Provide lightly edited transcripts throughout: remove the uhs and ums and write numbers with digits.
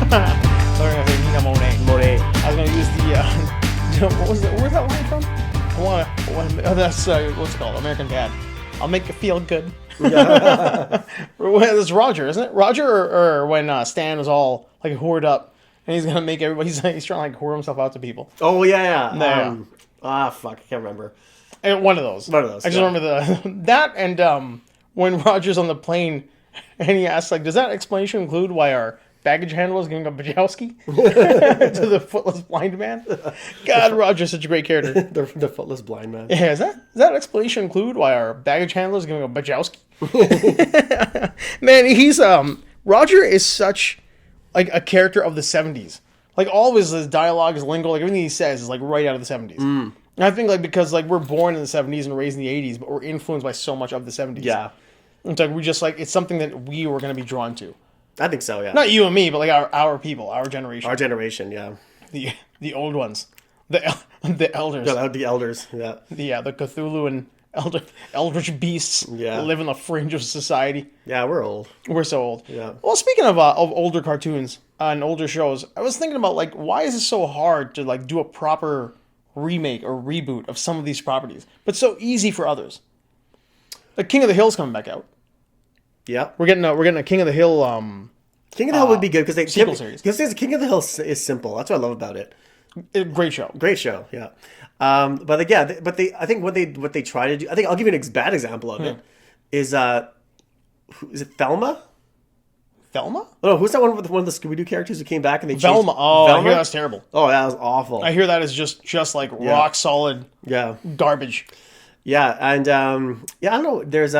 Monet. I was going to use the, where's that line from? That's, what's it called? American Dad. I'll make you feel good. It's Roger, isn't it? Roger or when Stan was all like whored up and he's going to make everybody, he's trying to like whore himself out to people. Oh, yeah. Fuck, I can't remember. One of those. I just remember that and when Roger's on the plane and he asks, like, does that explanation include why our baggage handler is giving a Bajowski to the footless blind man? God, Roger's such a great character. the footless blind man. Yeah, does that explanation include why our baggage handler is giving a Bajowski? Man, he's Roger is such like a character of the 70s. Like all of his dialogue, his lingo, like everything he says is like right out of the 70s. And I think like because like we're born in the 70s and raised in the 80s, but we're influenced by so much of the 70s. Yeah. It's like we just like it's something that we were going to be drawn to. I think so, yeah. Not you and me, but like our people, our generation. Our generation, yeah. The old ones, the elders. Yeah, the elders, yeah. The Cthulhu and eldritch beasts live in the fringe of society. Yeah, we're old. We're so old. Yeah. Well, speaking of older cartoons and older shows, I was thinking about like why is it so hard to like do a proper remake or reboot of some of these properties, but so easy for others. Like King of the Hill's coming back out. Yeah, we're getting a King of the Hill. King of the Hill would be good because sequel series. Because King of the Hill is simple. That's what I love about it. Great show. Great show. Yeah. But I think what they try to do. I think I'll give you a bad example of it. Is it Thelma? Thelma? Oh, no, who's that one with one of the Scooby-Doo characters who came back and they Velma. Oh, Velma? I hear that's terrible. Oh, that was awful. I hear that is just like rock solid. Yeah. Garbage. Yeah, and I don't know. There's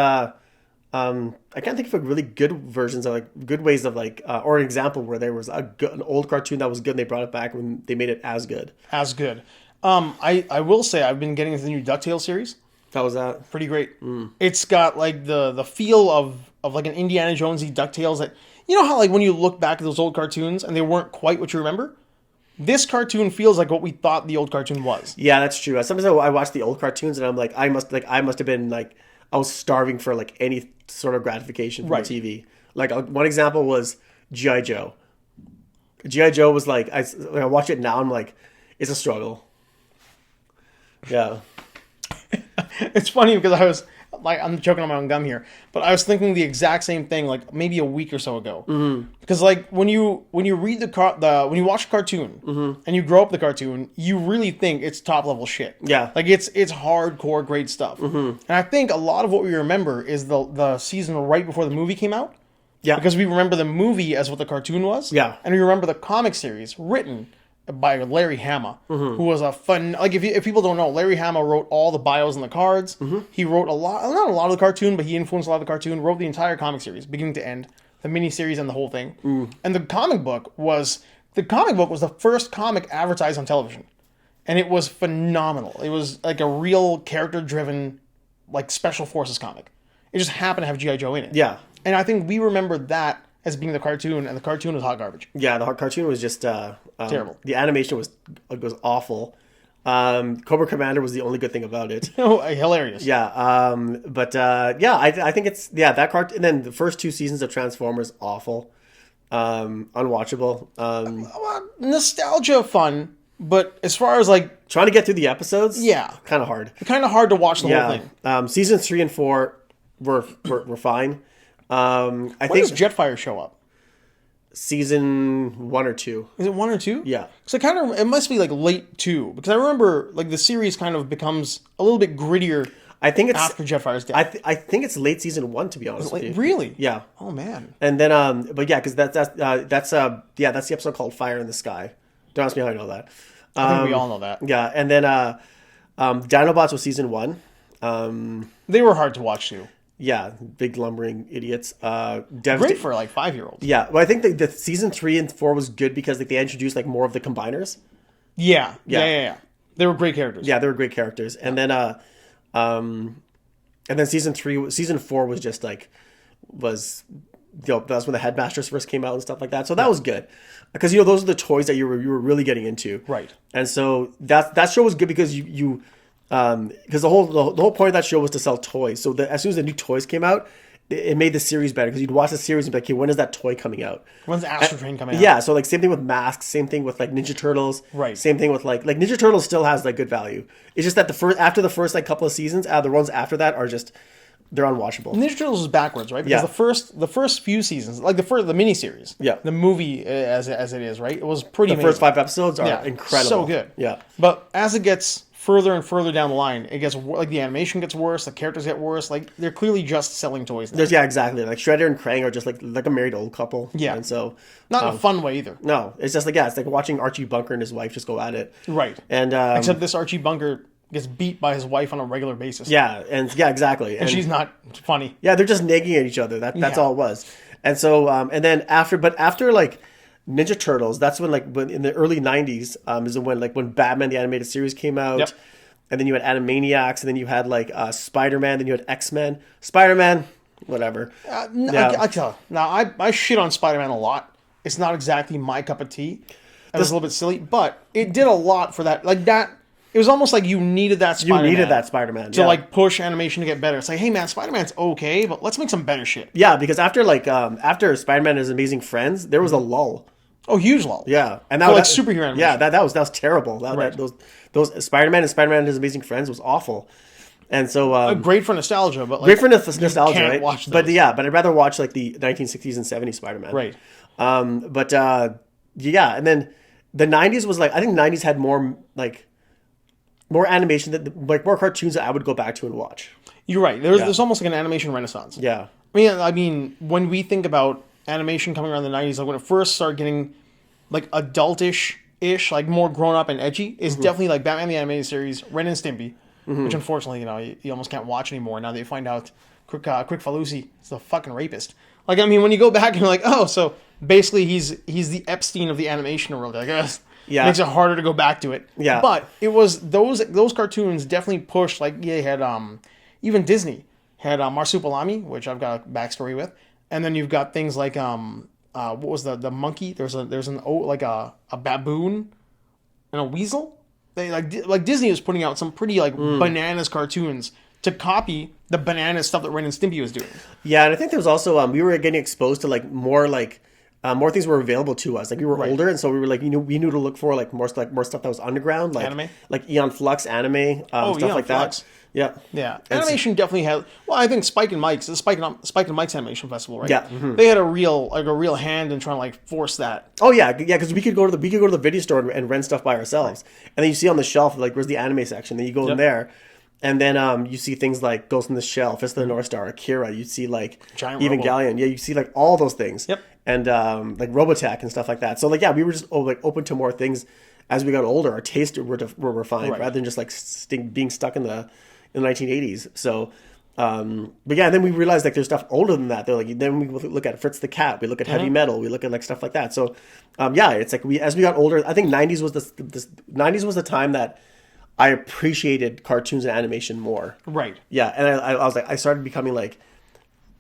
I can't think of really good versions of like good ways of like or an example where there was an old cartoon that was good and they brought it back when they made it as good. As good. I will say I've been getting into the new DuckTales series. How was that? Pretty great. It's got like the feel of like an Indiana Jonesy DuckTales that you know how like when you look back at those old cartoons and they weren't quite what you remember? This cartoon feels like what we thought the old cartoon was. Yeah, that's true. Sometimes I watch the old cartoons and I'm like I must have been like I was starving for like any sort of gratification from the TV. Like one example was G.I. Joe. G.I. Joe was like when I watch it now I'm like it's a struggle. Yeah. It's funny because I was like I'm choking on my own gum here, but I was thinking the exact same thing like maybe a week or so ago. Because like when you read when you watch a cartoon and you grow up the cartoon, you really think it's top level shit. Yeah, like it's hardcore great stuff. And I think a lot of what we remember is the season right before the movie came out. Yeah, because we remember the movie as what the cartoon was. Yeah, and we remember the comic series written by Larry Hama, who was a fun... Like, if people don't know, Larry Hama wrote all the bios and the cards. He wrote not a lot of the cartoon, but he influenced a lot of the cartoon, wrote the entire comic series, beginning to end, the miniseries and the whole thing. And the comic book was the first comic advertised on television. And it was phenomenal. It was like a real character-driven, like, Special Forces comic. It just happened to have G.I. Joe in it. Yeah. And I think we remember that as being the cartoon, and the cartoon was hot garbage. Yeah, the cartoon was just terrible. The animation was awful. Cobra Commander was the only good thing about it. Oh, hilarious. Yeah, I think it's that cartoon. And then the first 2 seasons of Transformers awful, unwatchable. Nostalgia fun, but as far as like trying to get through the episodes, kind of hard. Kind of hard to watch the whole thing. Seasons 3 and 4 were fine. When does Jetfire show up? Season 1 or 2. Is it 1 or 2? Yeah. So it must be like late 2 because I remember like the series kind of becomes a little bit grittier. I think it's after Jetfire's death. I think it's late season 1 to be honest with you. Really? Yeah. Oh man. And then but yeah, because that's the episode called Fire in the Sky. Don't ask me how I know that. I think we all know that. Yeah, and then Dinobots was season 1. They were hard to watch too. Yeah, big lumbering idiots. Great for like 5-year-olds. Yeah, well, I think the season 3 and 4 was good because like they introduced like more of the combiners. Yeah. They were great characters. Yeah, they were great characters, and then season 4 was just like that's when the Headmasters first came out and stuff like that. So that was good because those are the toys that you were really getting into, right? And so that show was good because because the whole point of that show was to sell toys. So as soon as the new toys came out, it made the series better because you'd watch the series and be like, okay, when is that toy coming out? When's Astro Train coming out? Yeah, so like same thing with Masks, same thing with like Ninja Turtles, right? Same thing with like Ninja Turtles still has like good value. It's just that after the first like couple of seasons, the ones after that are just they're unwatchable. Ninja Turtles is backwards, right? Because the first few seasons, like the miniseries, the movie as it is, right? It was pretty. The first 5 episodes are incredible, so good. Yeah, but as it gets further and further down the line, it gets like the animation gets worse, the characters get worse. Like they're clearly just selling toys now. Yeah, exactly. Like Shredder and Krang are just like a married old couple. Yeah, and so not in a fun way either. No, it's just like it's like watching Archie Bunker and his wife just go at it. Right, and except this Archie Bunker gets beat by his wife on a regular basis. Yeah, exactly. And she's not funny. Yeah, they're just nagging at each other. That's all it was. And so, and then after like Ninja Turtles, that's when in the early 90s is when Batman the Animated Series came out. Yep. And then you had Animaniacs, and then you had like Spider-Man, then you had X-Men. Spider-Man, whatever. I shit on Spider-Man a lot. It's not exactly my cup of tea. It was a little bit silly, but it did a lot for that. Like that. It was almost like you needed that Spider-Man. You needed that Spider-Man. To like push animation to get better. It's like, hey man, Spider-Man's okay, but let's make some better shit. Yeah, because after Spider-Man and His Amazing Friends, there was a lull. Oh, huge lull. Yeah. And that was superhero animation. Yeah, that was terrible. Those Spider-Man and Spider-Man and His Amazing Friends was awful. And so great for nostalgia, but like, great for nostalgia, can't right? Watch those. But I'd rather watch like the 1960s and 70s Spider-Man. Right. And then the 90s was like, I think the 90s had more animation more cartoons that I would go back to and watch. You're right. There's almost like an animation renaissance. Yeah. I mean, when we think about animation coming around the 90s, like when it first started getting like adultish-ish, like more grown up and edgy, is definitely like Batman the Animated Series, Ren and Stimpy, which unfortunately, you almost can't watch anymore now that you find out Quick Falusi is the fucking rapist. Like, I mean, when you go back and you're like, oh, so basically he's the Epstein of the animation world, I guess. Yeah. Makes it harder to go back to it. Yeah. But it was those cartoons definitely pushed, like, they had even Disney had Marsupilami, which I've got a backstory with. And then you've got things like what was the monkey? There's a baboon and a weasel. They like Disney was putting out some pretty bananas cartoons to copy the banana stuff that Ren and Stimpy was doing. Yeah, and I think there was also we were getting exposed to more things were available to us. Like we were older, and so we were like, we knew to look for more stuff that was underground, like anime, like Eon Flux anime, stuff Eon like Flux. that. Yeah, yeah. Animation definitely had. Well, I think Spike and Mike's Animation Festival, right? Yeah, they had a real hand in trying to force that. Oh yeah, because we could go to the video store and rent stuff by ourselves, and then you see on the shelf where's the anime section. Then you go in there. And then you see things like Ghost in the Shell, Fist of the North Star, Akira. You see Giant Evangelion. Robo. Yeah, you see all those things. Yep. And like Robotech and stuff like that. So we were just open to more things as we got older. Our tastes were refined rather than just being stuck in the 1980s. So, but yeah, then we realized there's stuff older than that. Then we look at Fritz the Cat. We look at heavy metal. We look at stuff like that. So, it's as we got older. I think 90s was the time that I appreciated cartoons and animation more. Right. Yeah, and I was I started becoming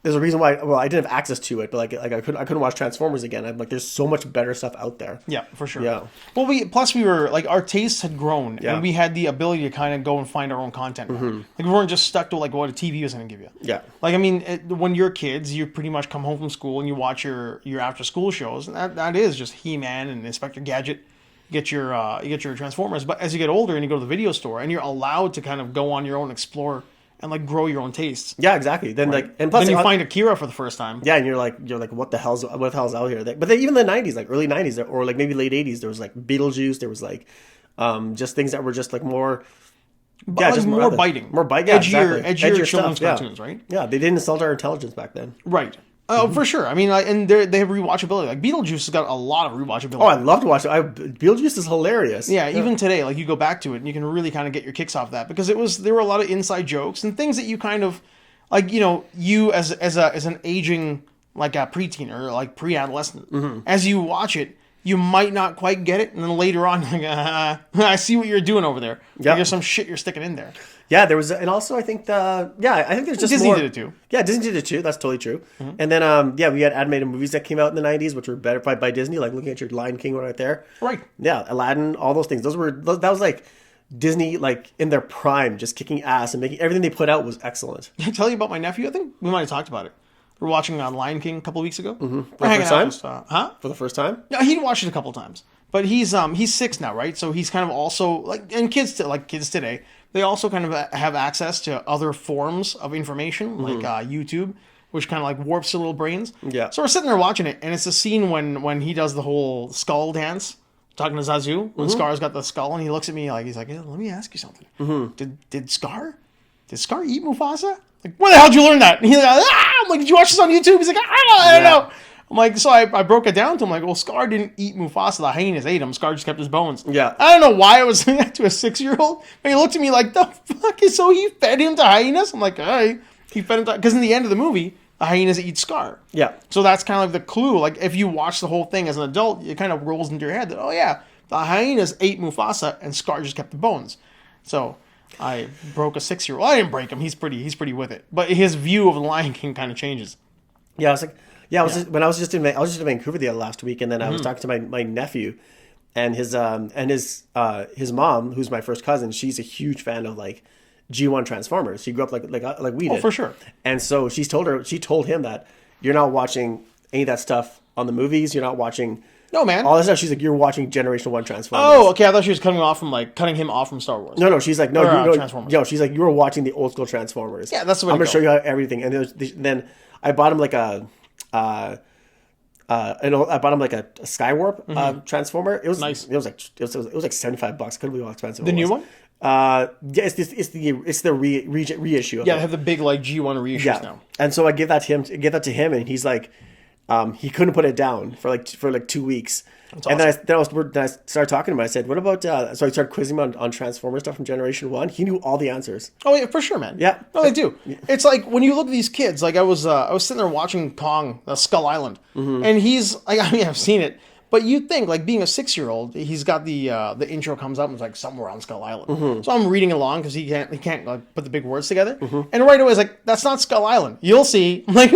there's a reason why. Well, I didn't have access to it, but I couldn't watch Transformers again. I'm there's so much better stuff out there. Yeah, for sure. Yeah. Well, we were our tastes had grown, and we had the ability to kind of go and find our own content. We weren't just stuck to what a TV was going to give you. Yeah. When you're kids, you pretty much come home from school and you watch your after school shows, and that is just He-Man and Inspector Gadget. You get your Transformers, but as you get older and you go to the video store and you're allowed to kind of go on your own, explore and grow your own tastes. Yeah, exactly. Then and plus then you find Akira for the first time. Yeah, and you're like what the hell's out here? But then even the 90s, early 90s or maybe late 80s, there was Beetlejuice. There was just things that were just more. Yeah, just more biting, edgier children's cartoons, right? Yeah, they didn't insult our intelligence back then. Right. Oh, for sure. I mean, and they have rewatchability. Beetlejuice has got a lot of rewatchability. Oh, I love to watch it. Beetlejuice is hilarious. Yeah, even today, you go back to it and you can really kind of get your kicks off that because there were a lot of inside jokes and things that you kind of you as an aging a preteen or pre-adolescent, as you watch it, you might not quite get it, and then later on, I see what you're doing over there. Yep. There's some shit you're sticking in there. Yeah, there was, and also I think I think there's just Disney did it too. Yeah, Disney did it too. That's totally true. Mm-hmm. And then we had animated movies that came out in the 90s, which were better by Disney, looking at your Lion King right there. Right. Yeah, Aladdin, all those things. That was Disney in their prime, just kicking ass and making everything they put out was excellent. Did I tell you about my nephew? I think we might have talked about it. We were watching Lion King a couple weeks ago. Mm-hmm. For the first time? For the first time? No, he'd watched it a couple times. But he's 6 now, right? So he's kind of also like, and kids today, they also kind of have access to other forms of information, like YouTube, which kind of like warps their little brains. Yeah. So we're sitting there watching it, and it's a scene when he does the whole skull dance, talking to Zazu, when Scar's got the skull, and he looks at me like, he's like, let me ask you something. Mm-hmm. Did Scar eat Mufasa? Like, where the hell did you learn that? And he's like, I'm like, did you watch this on YouTube? He's like, I don't know. I'm like, so I broke it down to him, like, well, Scar didn't eat Mufasa. The hyenas ate him. Scar just kept his bones. Yeah. I don't know why I was saying that to a 6-year-old, but he looked at me like, the fuck? So he fed him to hyenas? I'm like, all right. He fed him to... Because in the end of the movie, the hyenas eat Scar. Yeah. So that's kind of like the clue. Like, if you watch the whole thing as an adult, it kind of rolls into your head that, oh, yeah, the hyenas ate Mufasa, and Scar just kept the bones. So... I broke a 6-year-old. Well, I didn't break him. He's pretty with it. But his view of the Lion King kind of changes. Yeah, I was like, when I was just in Vancouver the other last week, and then I was talking to my nephew, and his mom, who's my first cousin. She's a huge fan of like G1 Transformers. She grew up like we did. Oh, for sure. And so she told him that you're not watching any of that stuff on the movies. You're not watching. No, man. All this stuff. She's like, you're watching Generation 1 Transformers. Oh, okay. I thought she was cutting him off from Star Wars. No. She's like, no, Transformers. Yo, she's like, you were watching the old school Transformers. Yeah, that's the way I'm gonna show you everything. And then I bought him like a Skywarp Transformer. It was nice. It was like $75. Couldn't believe how expensive. The new one. Yeah, it's the reissue. Yeah, they have the big like G1 reissues now. And so I give that to him, and he's like. He couldn't put it down for like 2 weeks. That's awesome. And then I started talking to him. I said, "What about?" So I started quizzing him on Transformers stuff from Generation 1. He knew all the answers. Oh yeah, for sure, man. Yeah, no, they do. Yeah. It's like when you look at these kids. Like I was sitting there watching Kong, Skull Island, and he's like, I mean, I've seen it, but you think like being a 6-year-old, he's got the intro comes up and it's like somewhere on Skull Island. Mm-hmm. So I'm reading along because he can't like put the big words together, and right away it's like that's not Skull Island. You'll see. I'm like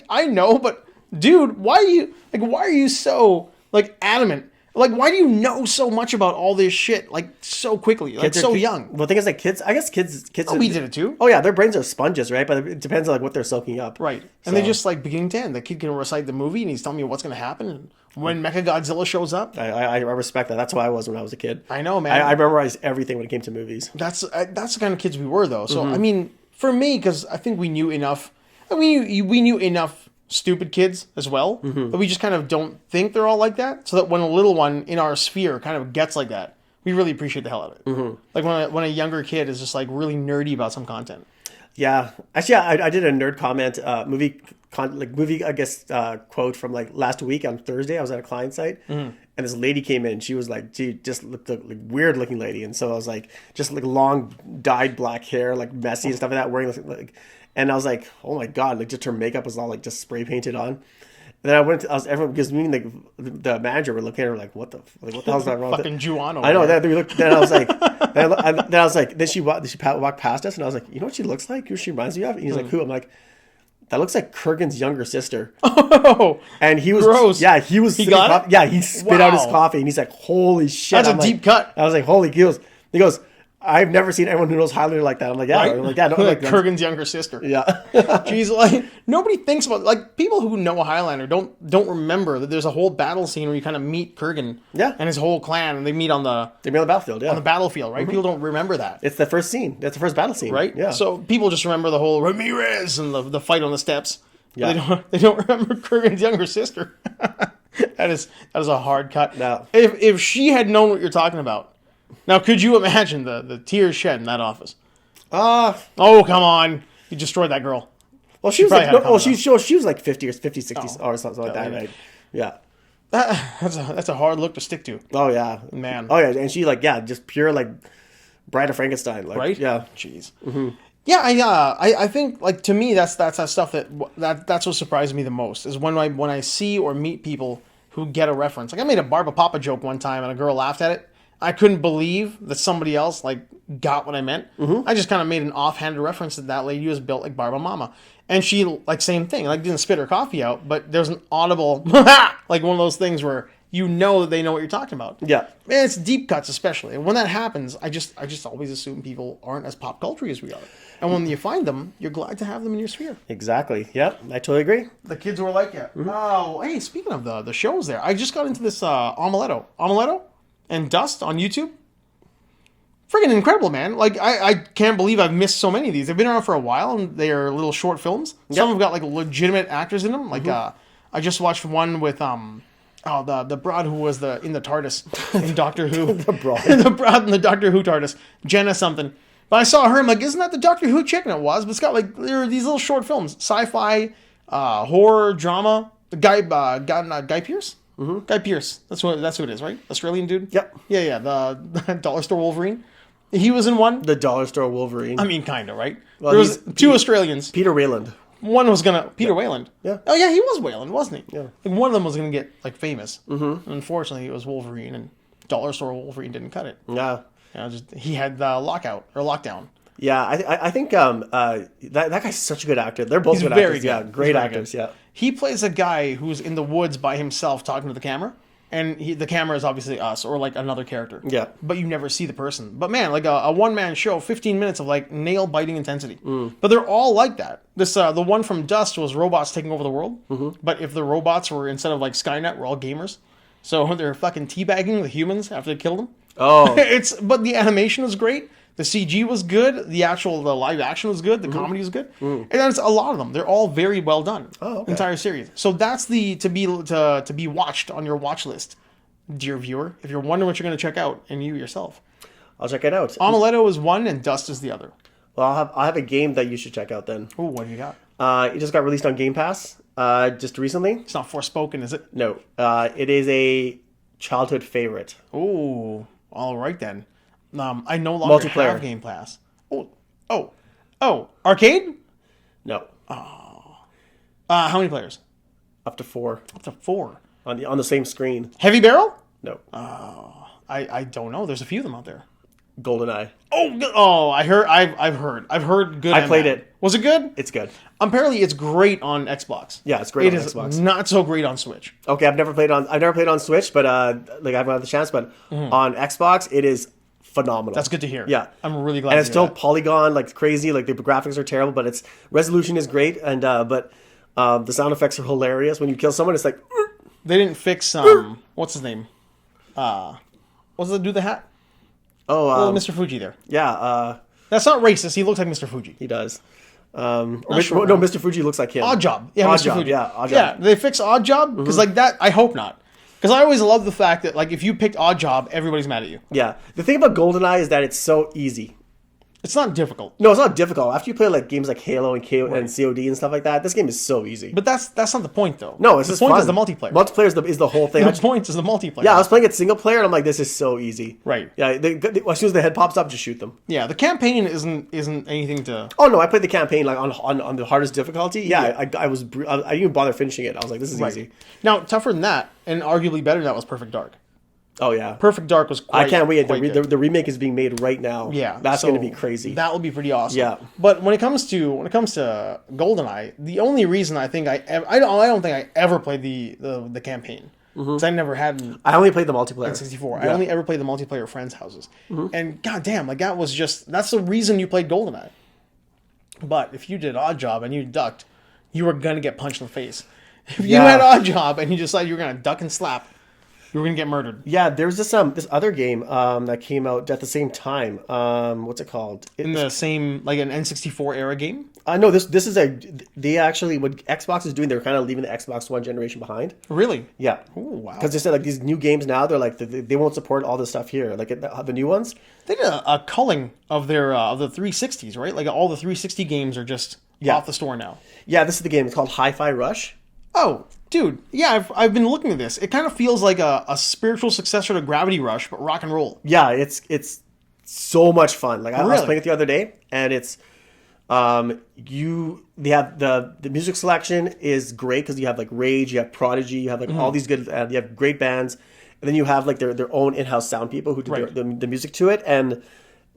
I know, but. Dude, why are you so like adamant? Like, why do you know so much about all this shit like so quickly, like so young? Well, the thing is, like kids. Oh, we did it too. Oh yeah, their brains are sponges, right? But it depends on like what they're soaking up, right? And they just like beginning to end. The kid can recite the movie, and he's telling me what's going to happen and when Mechagodzilla shows up. I respect that. That's how I was when I was a kid. I know, man. I memorized everything when it came to movies. That's the kind of kids we were, though. So I mean, for me, because I think we knew enough. I mean, we knew enough. Stupid kids as well, but we just kind of don't think they're all like that. So that when a little one in our sphere kind of gets like that, we really appreciate the hell out of it. Like when a younger kid is just like really nerdy about some content. Yeah, actually, I did a nerd comment, movie I guess quote from like last week on Thursday. I was at a client site, and this lady came in. She was like, "Gee, just looked like weird looking lady," and so I was like, just like long dyed black hair, like messy and stuff like that, wearing like. And I was like, oh my God, like just her makeup was all like just spray painted on. And then everyone, because me and the manager were looking at her like, what the hell is that wrong? Fucking Juan over I know there. Then I was like, then she walked past us and I was like, you know what she looks like? Who she reminds me of? And he's like, who? I'm like, that looks like Kurgan's younger sister. Oh, and he was gross. Yeah, he was. He got it? Yeah, he spit out his coffee and he's like, holy shit. That's a deep cut. I was like, holy. He goes, I've never seen anyone who knows Highlander like that. I'm like, yeah. Right? I'm like, yeah. No, like, Kurgan's younger sister. Yeah. Jeez, like nobody thinks about like people who know a Highlander don't remember that there's a whole battle scene where you kind of meet Kurgan. Yeah. And his whole clan, and they meet on the battlefield. Yeah. On the battlefield, right? People don't remember that. It's the first scene. That's the first battle scene, right? Yeah. So people just remember the whole Ramirez and the fight on the steps. Yeah. They don't remember Kurgan's younger sister. That is a hard cut. No. If she had known what you're talking about. Now, could you imagine the tears shed in that office? Oh, come on. You destroyed that girl. Well, she was like 50 or 60 or something like that, right? Yeah. That's a hard look to stick to. Oh, yeah. Man. Oh, yeah. And she just pure like Bride of Frankenstein. Like, right? Yeah. Jeez. Mm-hmm. Yeah, I think like to me that's that stuff that's what surprised me the most is when I see or meet people who get a reference. Like I made a Barba Papa joke one time and a girl laughed at it. I couldn't believe that somebody else like got what I meant. Mm-hmm. I just kind of made an offhanded reference that lady was built like Barba Mama, and she like same thing, like didn't spit her coffee out, but there's an audible like one of those things where you know that they know what you're talking about. Yeah. And it's deep cuts especially. And when that happens, I just always assume people aren't as pop culture as we are. And when you find them, you're glad to have them in your sphere. Exactly. Yep. I totally agree. The kids were like, yeah. Oh, hey, speaking of the shows there, I just got into this Omeletto and Dust on YouTube. Freaking incredible, man. Like, I can't believe I've missed so many of these. They've been around for a while, and they are little short films. Some have got, like, legitimate actors in them. Like, I just watched one with, the broad who was in the TARDIS in Doctor Who. The broad. The broad in the Doctor Who TARDIS. Jenna something. But I saw her, I'm like, isn't that the Doctor Who chick? And it was, but it's got, like, there are these little short films. Sci-fi, horror, drama. The Guy Pearce? Mm-hmm. Guy Pearce. That's who it is, right? Australian dude? Yep. Yeah, the Dollar Store Wolverine. He was in one. The Dollar Store Wolverine. I mean, kind of, right? Well, there was two Australians. Peter Wayland. One was Peter Wayland. Yeah. Oh yeah, he was Wayland, wasn't he? Yeah. Like one of them was gonna get like famous. Mm-hmm. Unfortunately, it was Wolverine, and Dollar Store Wolverine didn't cut it. Yeah. He had the lockdown. Yeah, I think that guy's such a good actor. They're both good actors. Good. Yeah, great actors. Good. Yeah. He plays a guy who's in the woods by himself talking to the camera. And the camera is obviously us or like another character. Yeah. But you never see the person. But man, like a one-man show, 15 minutes of like nail-biting intensity. But they're all like that. This the one from Dust was robots taking over the world. Mm-hmm. But if the robots were, instead of like Skynet, were all gamers. So they're fucking teabagging the humans after they killed them. Oh. But the animation was great. The CG was good. The live action was good. The comedy was good. And that's a lot of them. They're all very well done. Oh, okay. Entire series. So that's to be watched on your watch list, dear viewer. If you're wondering what you're going to check out, and you yourself, I'll check it out. Omeletto is one, and Dust is the other. Well, I'll have a game that you should check out then. Oh, what do you got? It just got released on Game Pass just recently. It's not Forspoken, is it? No. It is a childhood favorite. Oh, all right then. I no longer have Game Pass. Oh, arcade? No. Oh. How many players? Up to 4. Up to 4. On the same screen. Heavy barrel? No. Oh, I don't know. There's a few of them out there. GoldenEye. I've heard good. I played it. Was it good? It's good. Apparently, it's great on Xbox. Yeah, it's great on Xbox. It is not so great on Switch. Okay, I've never played on Switch, but I haven't had the chance. But on Xbox, it is phenomenal. That's good to hear. Yeah, I'm really glad. And it's still polygon like crazy. Like the graphics are terrible, but its resolution is great. And but the sound effects are hilarious when you kill someone. It's like they didn't fix what's his name? What's the dude the hat? Oh, Mr. Fuji there. Yeah. That's not racist. He looks like Mr. Fuji. He does. Mr. Fuji looks like him. Odd Job. Yeah, Odd Mr. Job. Fuji. Yeah, Odd Job. Yeah, they fix Odd Job? Because like that, I hope not. Because I always love the fact that like if you picked Odd Job, everybody's mad at you. Yeah. The thing about GoldenEye is that it's so easy. It's not difficult. No, it's not difficult. After you play like games like Halo and and COD and stuff like that, this game is so easy. But that's not the point though. No, it's the just point fun. Is the multiplayer. Multiplayer is the whole thing. The point is the multiplayer. Yeah, I was playing it single player and I'm like, this is so easy. Right. Yeah. As soon as the head pops up, just shoot them. Yeah, the campaign isn't anything to. Oh no, I played the campaign like on the hardest difficulty. Yeah, I didn't even bother finishing it. I was like, this is easy. Now tougher than that, and arguably better than that was Perfect Dark. Oh yeah, Perfect Dark was. I can't wait. The remake is being made right now. Yeah, that's going to be crazy. That will be pretty awesome. Yeah, but when it comes to GoldenEye, the only reason I think I don't think I ever played the campaign because I never had. I only played the multiplayer. N64. Yeah. I only ever played the multiplayer at friends' houses, and goddamn, like that's the reason you played GoldenEye. But if you did Odd Job and you ducked, you were gonna get punched in the face. If you had Odd Job and you decided you were gonna duck and slap. You were gonna get murdered. Yeah, there's this other game that came out at the same time. What's it called? In the same like an N64 era game? No, this is they actually what Xbox is doing. They're kind of leaving the Xbox One generation behind. Really? Yeah. Oh wow. Because they said like these new games now, they're like they won't support all this stuff here. Like the new ones. They did a culling of their of the 360s, right? Like all the 360 games are just off the store now. Yeah, this is the game. It's called Hi-Fi Rush. Oh, dude, yeah, I've been looking at this. It kind of feels like a spiritual successor to Gravity Rush, but rock and roll. Yeah, it's so much fun. Like I was playing it the other day, and it's they have the music selection is great because you have like Rage, you have Prodigy, you have like all these good, you have great bands, and then you have like their own in-house sound people who do the music to it, and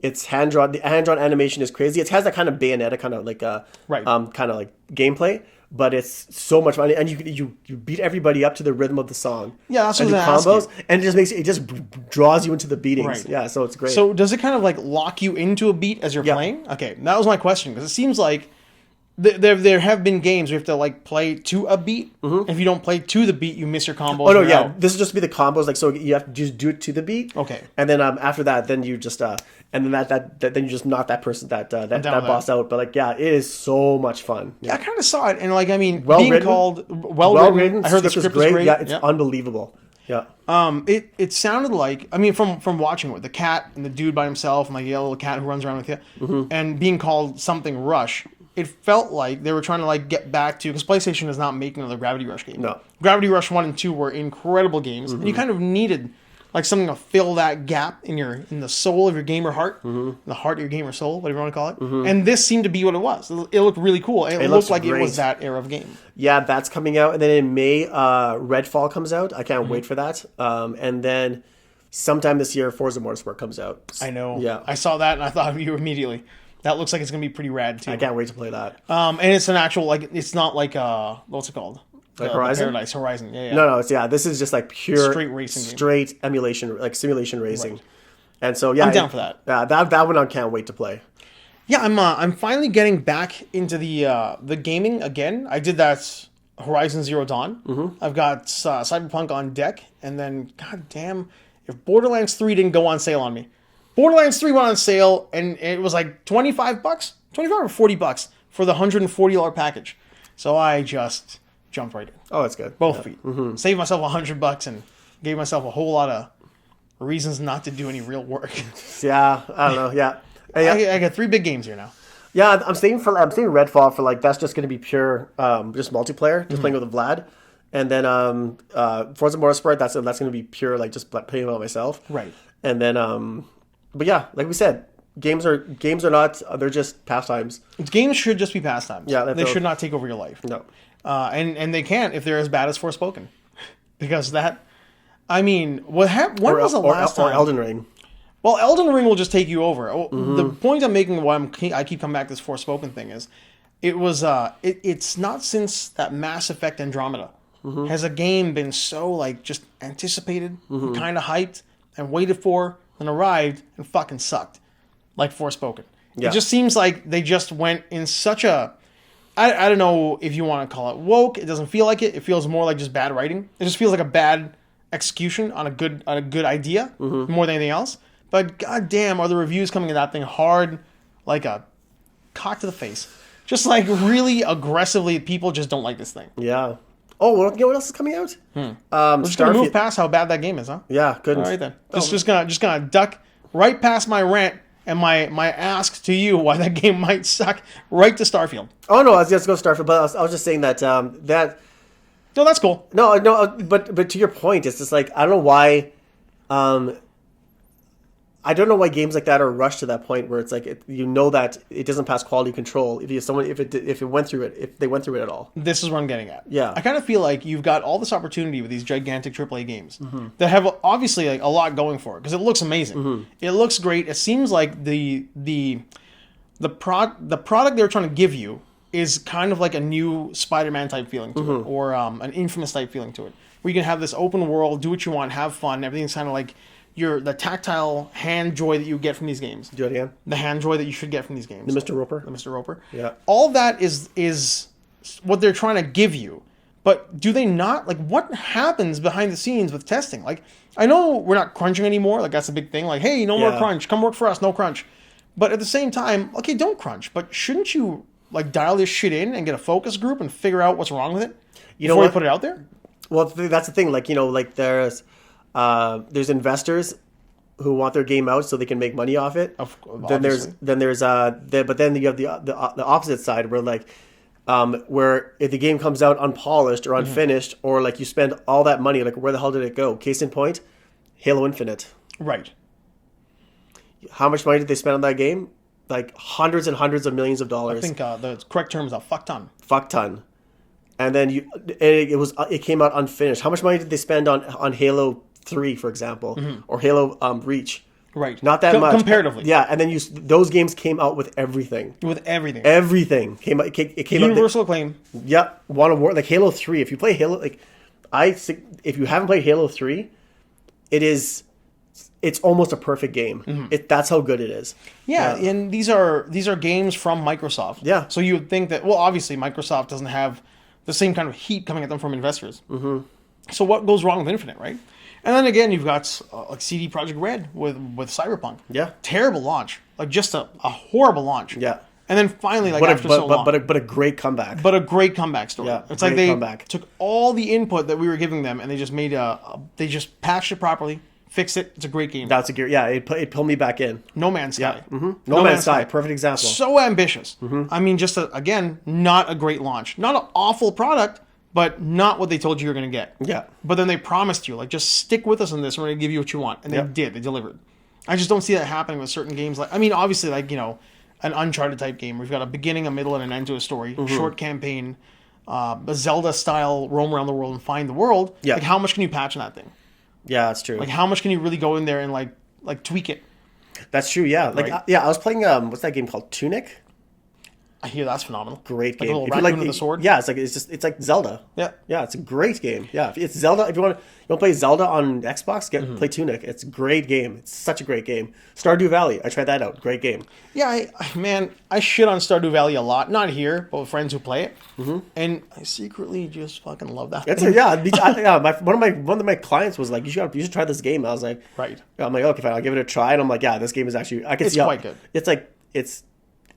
It's hand-drawn. The hand-drawn animation is crazy. It has that kind of Bayonetta kind of like kind of like gameplay, but it's so much fun. And you beat everybody up to the rhythm of the song. Yeah, that's what I was combos, and it just draws you into the beatings. Right. Yeah, so it's great. So does it kind of like lock you into a beat as you're playing? Okay, that was my question, because it seems like there have been games where you have to like play to a beat. Mm-hmm. If you don't play to the beat, you miss your combos. Oh no, yeah. Out. This is just be the combos, like, so you have to just do it to the beat. Okay. And then after that, then you just and then then you just knock that person that boss out. But like, yeah, it is so much fun. Yeah, I kind of saw it, and like, I mean, being called well written. I heard the script is great. Yeah, it's unbelievable. Yeah. It sounded like, I mean, from watching it, the cat and the dude by himself, and like the little cat who runs around with you, and being called something Rush. It felt like they were trying to like get back to, because PlayStation is not making another Gravity Rush game. No. Gravity Rush 1 and 2 were incredible games, and you kind of needed like something to fill that gap in the soul of your gamer heart, the heart of your gamer soul, whatever you want to call it. And this seemed to be what it was. It looked really cool. It looked like great. It was that era of game. Yeah, that's coming out, and then in May, Redfall comes out. I can't wait for that. And then sometime this year, Forza Motorsport comes out. I know. Yeah, I saw that and I thought of you immediately. That looks like it's going to be pretty rad, too. I can't wait to play that. And it's an actual, like, it's not like, what's it called? Like Horizon? Horizon, yeah. No, this is just like pure... Straight racing straight emulation, like simulation racing. Right. And so, yeah. I'm down for that. Yeah, that one I can't wait to play. Yeah, I'm finally getting back into the gaming again. I did that Horizon Zero Dawn. Mm-hmm. I've got Cyberpunk on deck, and then, goddamn, if Borderlands 3 didn't go on sale on me. Borderlands 3 went on sale, and it was like $25, $25 or $40 for the $140 package. So I just jumped right in. Oh, that's good. Both feet. Mm-hmm. Saved myself $100 and gave myself a whole lot of reasons not to do any real work. Yeah, I don't know. Yeah, I got 3 big games here now. Yeah, I'm saying Redfall for like, that's just going to be pure just multiplayer, just playing with Vlad. And then Forza Motorsport, that's going to be pure like just playing by myself. Right. And then but yeah, like we said, games are not, they're just pastimes. Games should just be pastimes. Yeah, they should not take over your life. No. And they can't if they're as bad as Forspoken. Because that, I mean, when was the last time? Or Elden Ring. Well, Elden Ring will just take you over. The point I'm making, why I keep coming back to this Forspoken thing is, it's not since that Mass Effect Andromeda has a game been so like just anticipated, kind of hyped, and waited for, and arrived and fucking sucked, like Forspoken. Yeah. It just seems like they just went in such a, I don't know if you want to call it woke. It doesn't feel like it. It feels more like just bad writing. It just feels like a bad execution on a good idea more than anything else. But goddamn, are the reviews coming at that thing hard, like a cock to the face? Just like really aggressively, people just don't like this thing. Yeah. Oh, you know what else is coming out? We're just gonna move past how bad that game is, huh? Yeah, couldn't. All right then. Just gonna duck right past my rant and my ask to you why that game might suck right to Starfield. Oh no, let's go Starfield. But I was just saying that No, that's cool. No, but to your point, it's just like I don't know why. I don't know why games like that are rushed to that point where it's like that it doesn't pass quality control if they went through it at all. This is what I'm getting at. Yeah, I kind of feel like you've got all this opportunity with these gigantic AAA games that have obviously like a lot going for it because it looks amazing. It looks great. It seems like the product they're trying to give you is kind of like a new Spider-Man type feeling to it, or an Infamous type feeling to it, where you can have this open world, do what you want, have fun. Everything's kind of like the tactile hand joy that you get from these games. Do it again. The hand joy that you should get from these games. The Mr. Roper. Yeah. All that is what they're trying to give you. But do they not? Like, what happens behind the scenes with testing? Like, I know we're not crunching anymore. Like, that's a big thing. Like, hey, no more crunch. Come work for us. No crunch. But at the same time, okay, don't crunch. But shouldn't you, like, dial this shit in and get a focus group and figure out what's wrong with it before you put it out there? Well, that's the thing. Like, like there's investors who want their game out so they can make money off it. Then you have the opposite side where like where if the game comes out unpolished or unfinished or like you spend all that money, like where the hell did it go? Case in point, Halo Infinite. Right. How much money did they spend on that game? Like hundreds and hundreds of millions of dollars. I think the correct term is a fuck ton. Fuck ton. And then it came out unfinished. How much money did they spend on Halo 3, for example, or Halo Reach? Right. Not that much. Comparatively. Yeah, and then those games came out with everything. Everything came out. It came Universal acclaim. Yep. Won award. Like Halo 3. If you play Halo, if you haven't played Halo 3, it's almost a perfect game. Mm-hmm. That's how good it is. Yeah, and these are games from Microsoft. Yeah. So you would think that, well, obviously Microsoft doesn't have the same kind of heat coming at them from investors. Mm-hmm. So what goes wrong with Infinite, right? And then again, you've got like CD Projekt Red with Cyberpunk. Yeah. Terrible launch. Like just a horrible launch. Yeah. And then finally, like after so long. But a great comeback. But a great comeback story. Yeah, it's like they took all the input that we were giving them and they just made they just patched it properly, fixed it. It's a great game. That's a great, yeah, it pulled me back in. No Man's Sky. Yeah. Mm-hmm. No Man's Sky. Perfect example. So ambitious. Mm-hmm. I mean, just again, not a great launch. Not an awful product, but not what they told you you're going to get. Yeah. But then they promised you, like, just stick with us on this. We're going to give you what you want. And they did. They delivered. I just don't see that happening with certain games. Like, I mean, obviously, like, you know, an Uncharted type game where you've got a beginning, a middle, and an end to a story. Mm-hmm. Short campaign, a Zelda-style roam around the world and find the world. Yeah. Like, how much can you patch on that thing? Yeah, that's true. Like, how much can you really go in there and, like tweak it? That's true, yeah. Like, right? I was playing, what's that game called? Tunic? I hear that's phenomenal. Great game. Like a little raccoon with a sword. Yeah, it's like Zelda. Yeah, yeah, it's a great game. Yeah, it's Zelda. If you want to play Zelda on Xbox, play Tunic. It's a great game. It's such a great game. Stardew Valley. I tried that out. Great game. Yeah, I shit on Stardew Valley a lot. Not here, but with friends who play it, and I secretly just fucking love that. One of my clients was like, you should try this game. I was like, right. I'm like, okay, fine, I'll give it a try. And I'm like, yeah, this game is actually it's quite good.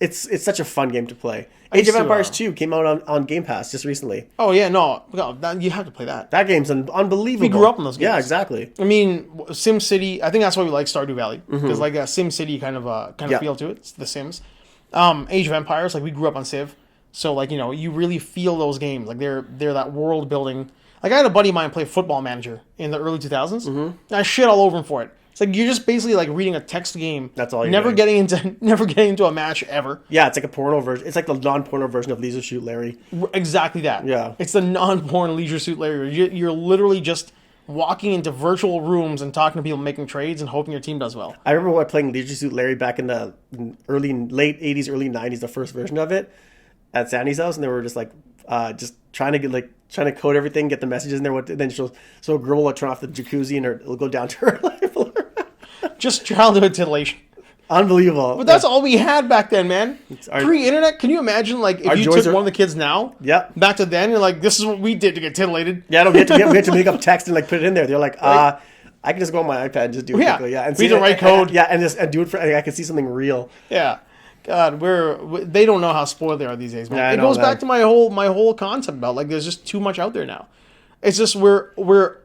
It's such a fun game to play. Age of Empires 2 came out on Game Pass just recently. Oh, yeah, no. You have to play that. That game's unbelievable. We grew up on those games. Yeah, exactly. I mean, SimCity, I think that's why we like Stardew Valley. Because like a SimCity kind of feel to it. It's The Sims. Age of Empires, like we grew up on Civ. So like, you know, you really feel those games. Like they're that world building. Like I had a buddy of mine play Football Manager in the early 2000s. And I shit all over him for it. It's like you're just basically like reading a text game. That's all you're never doing. Never getting into a match ever. Yeah, it's like a porno version. It's like the non-porno version of Leisure Suit Larry. Exactly that. Yeah. It's the non-porn Leisure Suit Larry. You're literally just walking into virtual rooms and talking to people, making trades, and hoping your team does well. I remember playing Leisure Suit Larry back in the late 80s, early 90s, the first version of it, at Sandy's house, and they were just like just trying to code everything, get the messages in there. Then so a girl will turn off the jacuzzi and it'll go down to her level. Just childhood titillation. Unbelievable. But that's all we had back then, man. Pre-internet, can you imagine like if you took one of the kids now? Yeah. Back to then, you're like, this is what we did to get titillated. Yeah, we had to make up text and like put it in there. They're like, I can just go on my iPad and just do it quickly. Yeah, and see the right code. And do it for. I can see something real. Yeah. God, they don't know how spoiled they are these days, man. Yeah, it goes back to my whole concept about like there's just too much out there now. It's just we're overly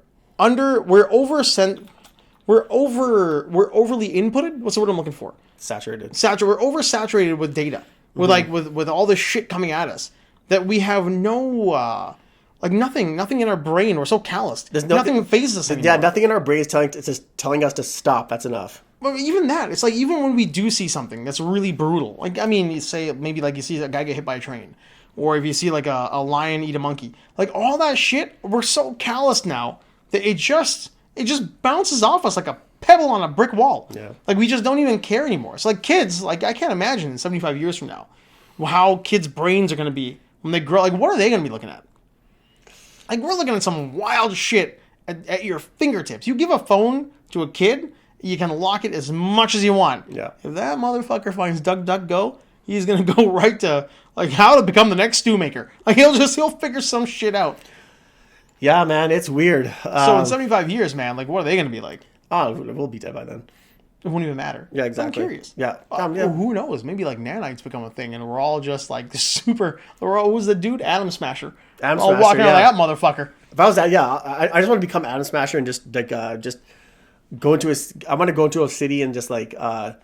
inputted. What's the word I'm looking for? Saturated. We're oversaturated with data. With all this shit coming at us that we have no nothing in our brain. We're so calloused. Nothing phases us anymore. Yeah, nothing in our brain is telling us to stop. That's enough. But even that, it's like even when we do see something that's really brutal, like I mean, you say maybe like you see a guy get hit by a train, or if you see like a lion eat a monkey, like all that shit, we're so calloused now that it just bounces off us like a pebble on a brick wall. Yeah. Like we just don't even care anymore. It's like kids, like I can't imagine in 75 years from now how kids' brains are going to be when they grow. Like what are they going to be looking at? Like we're looking at some wild shit at your fingertips. You give a phone to a kid, you can lock it as much as you want. Yeah. If that motherfucker finds DuckDuckGo, he's going to go right to like how to become the next stew maker. Like he'll figure some shit out. Yeah, man, it's weird. So in 75 years, man, like what are they going to be like? Oh, we'll be dead by then. It won't even matter. Yeah, exactly. I'm curious. Yeah. Well, who knows? Maybe like nanites become a thing, and we're all just like the super. Who's the dude? Atom Smasher. Atom Smasher. All walking around like that motherfucker. If I was that, yeah, I just want to become Atom Smasher and just like just go into I want to go into a city and just like I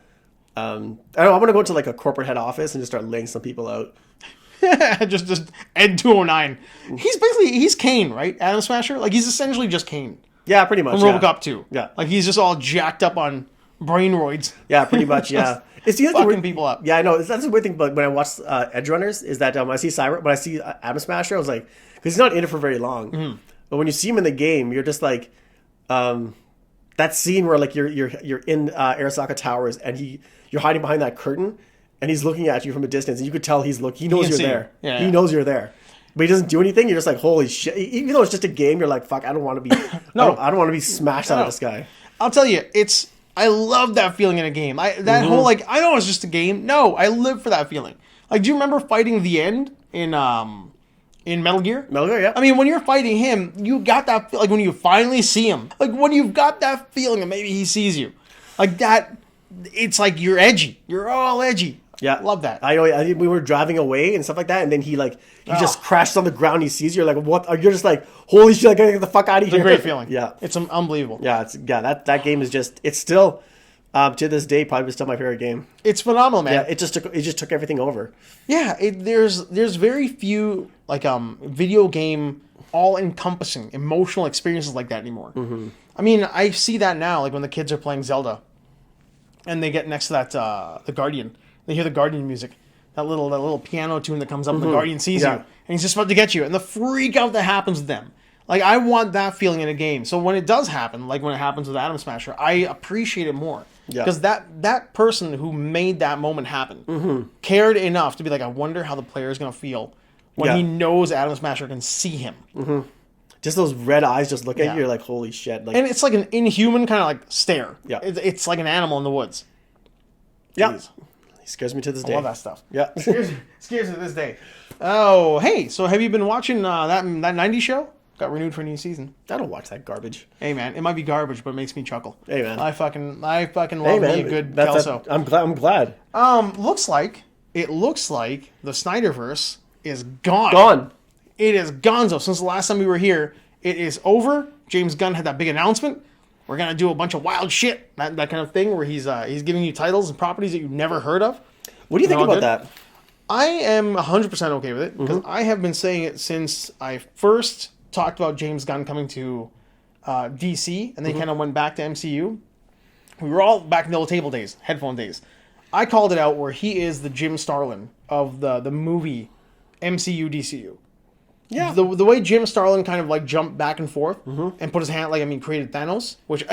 don't know. I want to go to like a corporate head office and just start laying some people out. just Ed 209. He's Kane, right? Atom Smasher. Like he's essentially just Kane. Yeah, pretty much. From RoboCop 2. Yeah. Like he's just all jacked up on brainroids. Yeah, pretty much. Yeah. It's the fucking people up. Yeah, I know. That's the weird thing. But when I watch Edge Runners, is that when I see Atom Smasher, I was like, because he's not in it for very long. Mm-hmm. But when you see him in the game, you're just like, that scene where like you're in Arasaka Towers and you're hiding behind that curtain and he's looking at you from a distance and you could tell he knows you're there. Yeah, he knows you're there. But he doesn't do anything. You're just like, holy shit. Even though it's just a game, you're like, fuck, I don't want to be I don't want to be smashed out of this guy. I'll tell you, I love that feeling in a game. Whole like, I know it's just a game. No, I live for that feeling. Like, do you remember fighting the end in Metal Gear? Metal Gear, yeah. I mean, when you're fighting him, you got that, like, when you finally see him, like, when you've got that feeling that maybe he sees you, like that, it's like you're edgy. You're all edgy. Yeah. Love that. I know. We were driving away and stuff like that, and then he just crashes on the ground. He sees you. You're like, what? You're just like, holy shit! I gotta get the fuck out of here. It's a great feeling. Yeah, it's unbelievable. Yeah, that game is just. It's still, to this day, probably still my favorite game. It's phenomenal, man. Yeah, it just took everything over. Yeah, there's very few like video game all encompassing emotional experiences like that anymore. Mm-hmm. I mean, I see that now, like when the kids are playing Zelda, and they get next to that the Guardian. They hear the Guardian music, that little piano tune that comes up, and the Guardian sees you, and he's just about to get you, and the freak out that happens to them. Like, I want that feeling in a game. So when it does happen, like when it happens with Atom Smasher, I appreciate it more. Because that person who made that moment happen cared enough to be like, I wonder how the player is going to feel when he knows Atom Smasher can see him. Mm-hmm. Just those red eyes just look at you, you're like, holy shit. Like, and it's like an inhuman kind of like stare. Yeah. It's like an animal in the woods. Yeah. He scares me to this day. I love that stuff. Yeah. Scares me to this day. Oh, hey, so have you been watching that 90s show? Got renewed for a new season. I don't watch that garbage. Hey, man, it might be garbage, but it makes me chuckle. Hey, man. I fucking love me a good Kelso. I'm glad. Looks like the Snyderverse is gone. It is gonzo. Since the last time we were here, it is over. James Gunn had that big announcement. We're going to do a bunch of wild shit, that kind of thing, where he's giving you titles and properties that you've never heard of. What do you think about that? I am 100% okay with it, because I have been saying it since I first talked about James Gunn coming to DC, and they kind of went back to MCU. We were all back in the old table days, headphone days. I called it out where he is the Jim Starlin of the movie MCU DCU. Yeah. The way Jim Starlin kind of like jumped back and forth and put his hand, created Thanos, which,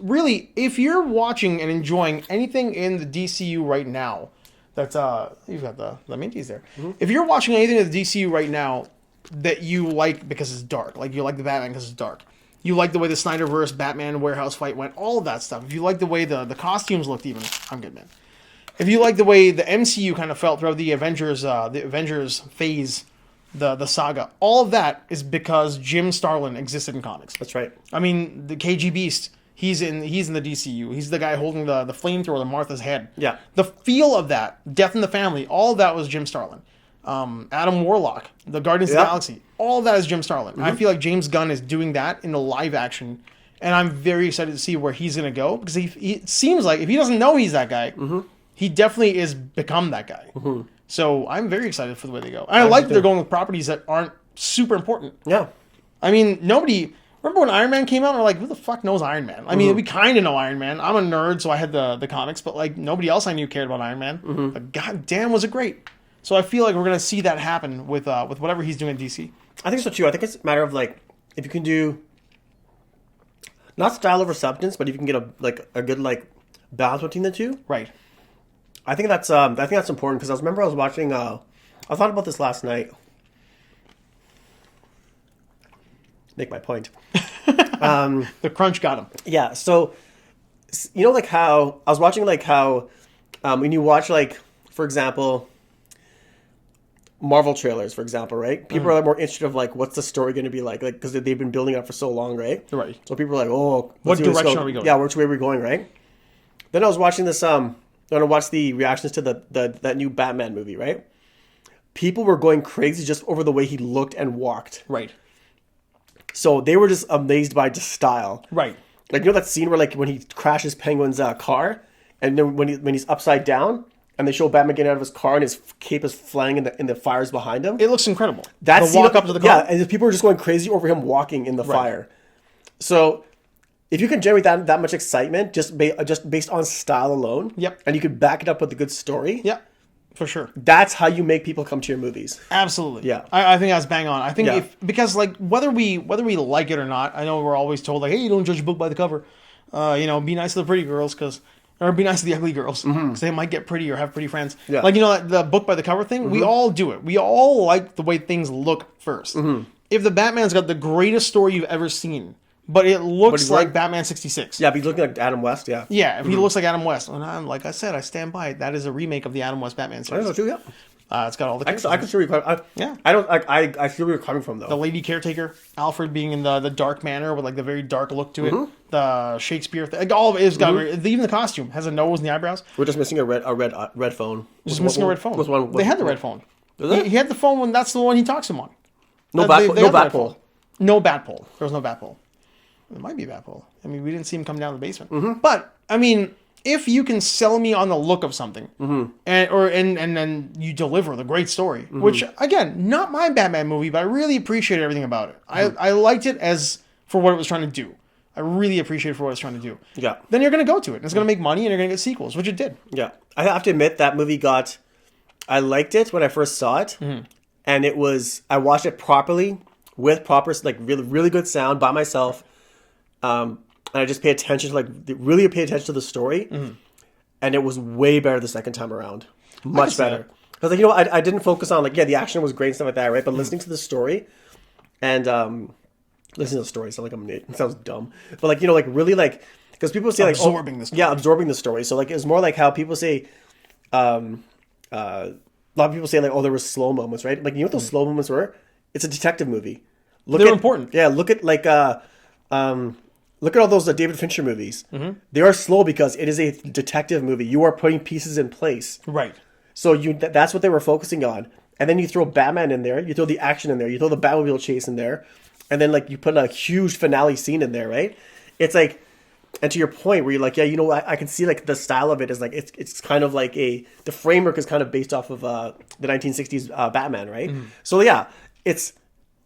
really, if you're watching and enjoying anything in the DCU right now, that's, you've got the minties there. If you're watching anything in the DCU right now that you like because it's dark, like you like the Batman because it's dark, you like the way the Snyderverse Batman warehouse fight went, all of that stuff. If you like the way the costumes looked even, I'm good, man. If you like the way the MCU kind of felt throughout the Avengers phase, the saga, all of that is because Jim Starlin existed in comics. That's right. I mean, the KG Beast, he's in the DCU. He's the guy holding the flamethrower to Martha's head. Yeah. The feel of that, Death in the Family, all of that was Jim Starlin. Adam Warlock, the Guardians of the Galaxy, all of that is Jim Starlin. I feel like James Gunn is doing that in the live action, and I'm very excited to see where he's going to go, because it seems like if he doesn't know he's that guy, he definitely is become that guy. So I'm very excited for the way they go. And I like that they're going with properties that aren't super important. Yeah. I mean, nobody... Remember when Iron Man came out and we're like, who the fuck knows Iron Man? I mean, we kind of know Iron Man. I'm a nerd, so I had the comics, but like nobody else I knew cared about Iron Man. But goddamn was it great. So I feel like we're going to see that happen with whatever he's doing in DC. I think so too. I think it's a matter of like, if you can do... Not style over substance, but if you can get a good like balance between the two. Right. I think that's important, because I was watching. I thought about this last night. Make my point. The crunch got him. Yeah. So, like how I was watching, like how when you watch, like, for example, Marvel trailers, for example, right? People are more interested of like, what's the story going to be like because they've been building up for so long, right? Right. So people are like, oh, what direction are we going? Yeah, which way are we going, right? Then I was watching this. I watched the reactions to that new Batman movie, right? People were going crazy just over the way he looked and walked. Right. So they were just amazed by the style. Right. Like, that scene where, like, when he crashes Penguin's car, and then when he's upside down, and they show Batman getting out of his car, and his cape is flying in the fires behind him. It looks incredible. That scene walk up to the car. Yeah, and people were just going crazy over him walking in the fire. So... if you can generate that much excitement just based on style alone, and you could back it up with a good story, for sure, that's how you make people come to your movies. Absolutely, yeah. I think that's bang on. I think because like whether we like it or not, I know we're always told like, hey, you don't judge a book by the cover. Be nice to the pretty girls or be nice to the ugly girls because they might get pretty or have pretty friends. Yeah. Like, the book by the cover thing, we all do it. We all like the way things look first. If the Batman's got the greatest story you've ever seen, but it looks like Batman 66. Yeah, but he's looking like Adam West, yeah. Yeah, if he looks like Adam West. And like I said, I stand by it. That is a remake of the Adam West Batman series. I know, too, yeah. It's got all the characters. I can see where you're coming. Yeah. I see where you're coming from, though. The lady caretaker, Alfred being in the dark manor with like the very dark look to it. The Shakespeare thing, like, all of it has got even the costume has a nose and the eyebrows. We're just missing a red phone. Just missing a red phone. They had the red phone. He had the phone when that's the one he talks to him on. No bat pole. No bat pole. There was no bat pole. There might be a bat pole. I mean, we didn't see him come down the basement. But I mean, if you can sell me on the look of something, and then you deliver the great story, which again, not my Batman movie, but I really appreciate everything about it. I liked it as for what it was trying to do. I really appreciate it for what it's trying to do. Yeah. Then you're going to go to it. And it's going to make money, and you're going to get sequels, which it did. Yeah. I have to admit that movie I liked it when I first saw it, and I watched it properly with proper like really really good sound by myself. And I just pay attention to the story, and it was way better the second time around, much better. Because I didn't focus on the action was great and stuff like that, right? But listening to the story, and listening to the story sounds like it sounds dumb, but really because people say absorbing the story. Yeah, absorbing the story. So it's more like how people say, a lot of people say there were slow moments, right? Like what those slow moments were? It's a detective movie. They're important. Yeah, look at look at all those David Fincher movies. They are slow because it is a detective movie. You are putting pieces in place. Right. So that's what they were focusing on. And then you throw Batman in there. You throw the action in there. You throw the Batmobile chase in there. And then you put a huge finale scene in there, right? It's and to your point where you're I can see the style of it is it's kind of the framework is kind of based off of the 1960s Batman, right? So yeah, it's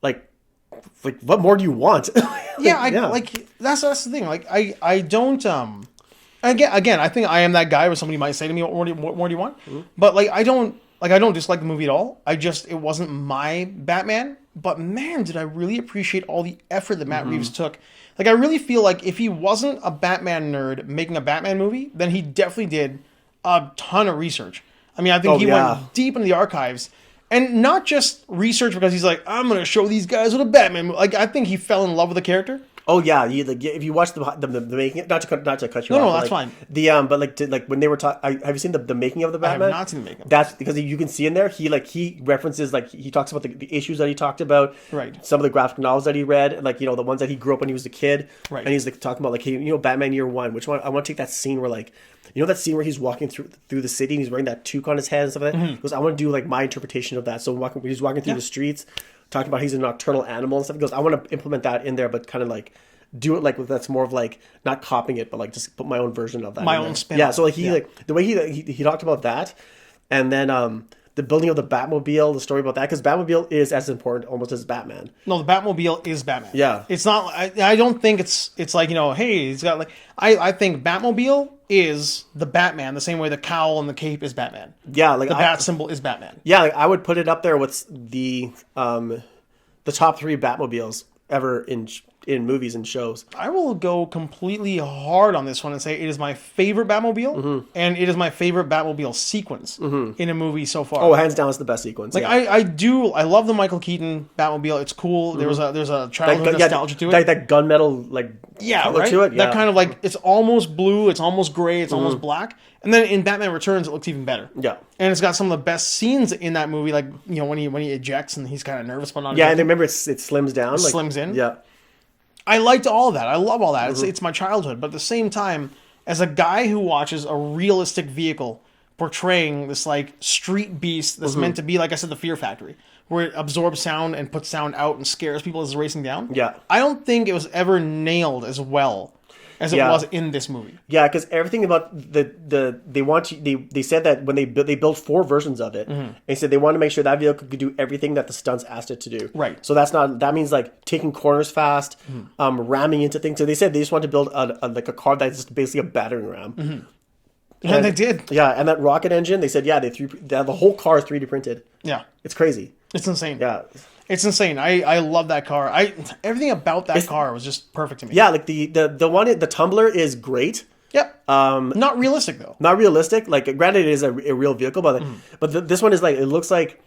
what more do you want? That's the thing. I don't again I think I am that guy where somebody might say to me, what more do you want? But I don't dislike the movie at all. It wasn't my Batman, but man, did I really appreciate all the effort that Matt Reeves took. I really feel if he wasn't a Batman nerd making a Batman movie, then he definitely did a ton of research. I mean, I think he went deep into the archives. And not just research because he's I'm going to show these guys what a Batman movie. I think he fell in love with the character. Oh yeah, if you watch the making, not to cut you off. No, that's fine. When they were talking, have you seen the making of the Batman? I have not seen the making. That's because you can see in there he references he talks about the issues that he talked about, right? Some of the graphic novels that he read, and the ones that he grew up when he was a kid, right? And he's talking about Batman Year One. Which one? I want to take that scene where that scene where he's walking through the city and he's wearing that toque on his head and stuff like that. He goes, I want to do my interpretation of that. So when he's walking through the streets, talking about he's a nocturnal animal and stuff. He goes, I want to implement that in there, but kind of do it that's more of not copying it, but just put my own version of that. My own spin. Yeah. So the way he talked about that, and then the building of the Batmobile, the story about that, because Batmobile is as important almost as Batman. No, the Batmobile is Batman. Yeah. It's not. I don't think it's hey, he's got I think Batmobile is the Batman the same way the cowl and the cape is Batman. Yeah, the bat symbol is Batman. Yeah, I would put it up there with the top 3 Batmobiles ever in movies and shows. I will go completely hard on this one and say it is my favorite Batmobile, and it is my favorite Batmobile sequence in a movie so far. Oh, hands down, it's the best sequence. I love the Michael Keaton Batmobile. It's cool. There's a childhood nostalgia to it. That gunmetal color to it. Yeah. That kind of it's almost blue, it's almost gray, it's almost black. And then in Batman Returns, it looks even better. Yeah, and it's got some of the best scenes in that movie, when he ejects and he's kind of nervous but not. Yeah, and remember it slims down. Slims in. Yeah. I liked all of that. I love all that. It's my childhood. But at the same time, as a guy who watches a realistic vehicle portraying this street beast that's meant to be, like I said, the Fear Factory, where it absorbs sound and puts sound out and scares people as it's racing down. Yeah. I don't think it was ever nailed as well as it was in this movie. Yeah, because everything about they said that when they built 4 versions of it, and they said they wanted to make sure that vehicle could do everything that the stunts asked it to do. Right. So that means taking corners fast, ramming into things. So they said they just wanted to build a car that's just basically a battering ram. And they did. Yeah, and that rocket engine, they said the whole car is 3D printed. Yeah, it's crazy. It's insane. Yeah. It's insane. I love that car. Everything about that car was just perfect to me. Yeah, like the one, the Tumbler is great. Yep. Not realistic though. Not realistic. Like, granted, it is a real vehicle, but this one is like, it looks like,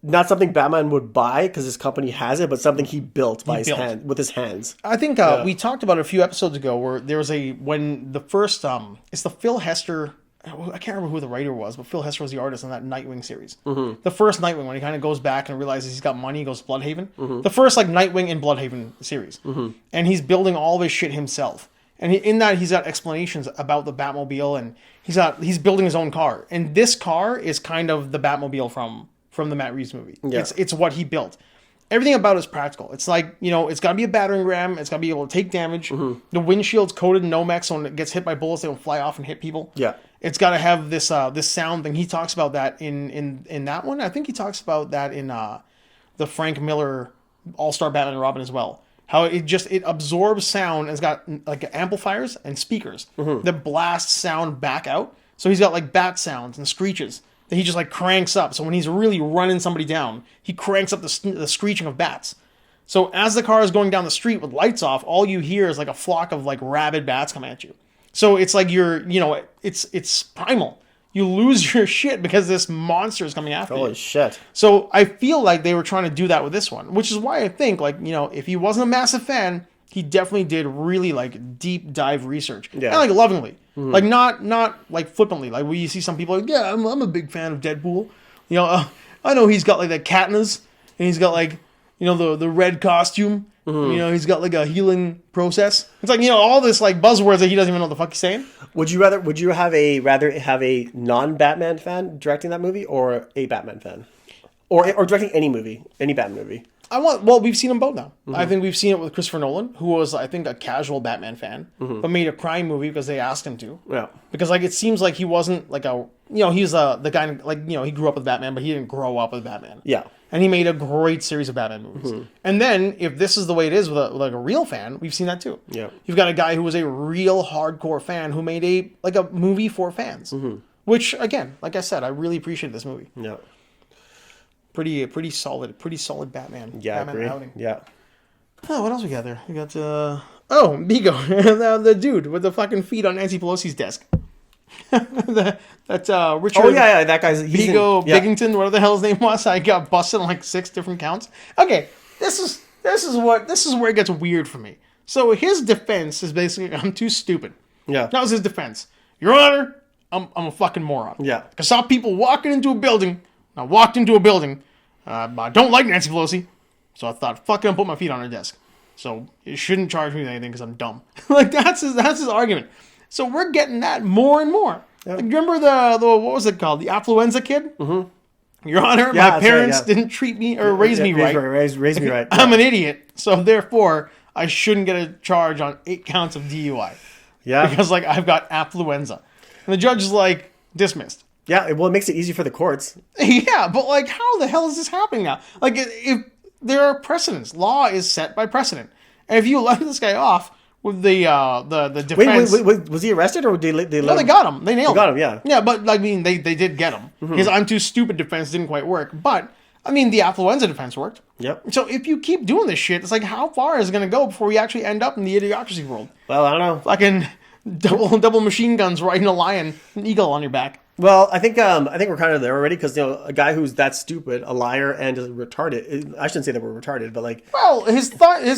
not something Batman would buy because his company has it, but something he built with his hands. I think we talked about it a few episodes ago where there was when the first it's the Phil Hester. I can't remember who the writer was, but Phil Hester was the artist on that Nightwing series. Mm-hmm. The first Nightwing, when he kind of goes back and realizes he's got money, he goes to Bloodhaven. Mm-hmm. The first like Nightwing in Bloodhaven series, and he's building all of his shit himself. And in that, he's got explanations about the Batmobile, and he's building his own car. And this car is kind of the Batmobile from the Matt Reeves movie. Yeah. It's what he built. Everything about it is practical. It's like, it's got to be a battering ram. It's got to be able to take damage. Mm-hmm. The windshield's coated in Nomex, so when it gets hit by bullets, they don't fly off and hit people. Yeah. It's got to have this sound thing. He talks about that in that one. I think he talks about that in the Frank Miller All-Star Batman and Robin as well. How it absorbs sound and it's got like amplifiers and speakers that blast sound back out. So he's got like bat sounds and screeches that he just like cranks up. So when he's really running somebody down, he cranks up the screeching of bats. So as the car is going down the street with lights off, all you hear is like a flock of like rabid bats coming at you. So it's like it's primal. You lose your shit because this monster is coming after you. Holy shit. So I feel like they were trying to do that with this one, which is why I think if he wasn't a massive fan, he definitely did really like deep dive research. Yeah. And like lovingly. Mm-hmm. Like not like flippantly. Like when you see some people like, yeah, I'm a big fan of Deadpool. I know he's got like that Katniss and he's got like, the red costume. Mm-hmm. He's got like a healing process. It's like, all this like buzzwords that he doesn't even know what the fuck he's saying. Would you rather have a non-Batman fan directing that movie or a Batman fan? Or directing any Batman movie? We've seen them both now. Mm-hmm. I think we've seen it with Christopher Nolan, who was, I think, a casual Batman fan, but made a crime movie because they asked him to. Yeah. Because, like, it seems like he wasn't, like, he's the guy, like, he grew up with Batman, but he didn't grow up with Batman. Yeah. And he made a great series of Batman movies. Mm-hmm. And then, if this is the way it is with a real fan, we've seen that too. Yeah. You've got a guy who was a real hardcore fan who made a movie for fans. Mm-hmm. Which, again, like I said, I really appreciate this movie. Yeah. Pretty solid Batman. Yeah, Batman outing. Yeah. Oh, what else we got there? We got Migo, the dude with the fucking feet on Nancy Pelosi's desk. That's Richard. Oh yeah, that guy's Migo Biggington. Whatever the hell his name was. I got busted on like 6 different counts. Okay, this is where it gets weird for me. So his defense is basically, I'm too stupid. Yeah. That was his defense. Your Honor, I'm a fucking moron. Yeah. I saw people walking into a building. I walked into a building. I don't like Nancy Pelosi, so I thought, fuck it, I'll put my feet on her desk. So you shouldn't charge me with anything because I'm dumb. Like that's his argument. So we're getting that more and more. Yep. Like, remember the what was it called? The affluenza kid? Mm-hmm. Your Honor, my parents didn't treat me or raise me right. Raise me right. I'm an idiot, so therefore I shouldn't get a charge on 8 counts of DUI. Yeah. Because like I've got affluenza. And the judge is like, dismissed. Yeah, well, it makes it easy for the courts. Yeah, but like, how the hell is this happening now? Like, if there are precedents, law is set by precedent, and if you let this guy off with the defense, wait, was he arrested or did they? No, they got him. They nailed him. Got him. Yeah. Yeah, but I mean, they did get him. His I'm too stupid defense didn't quite work, but I mean, the affluenza defense worked. Yep. So if you keep doing this shit, it's like, how far is it going to go before we actually end up in the idiocracy world? Well, I don't know. Fucking double machine guns riding a lion, an eagle on your back. Well, I think we're kind of there already because a guy who's that stupid, a liar, and is retarded. I shouldn't say that we're retarded, but like, well, his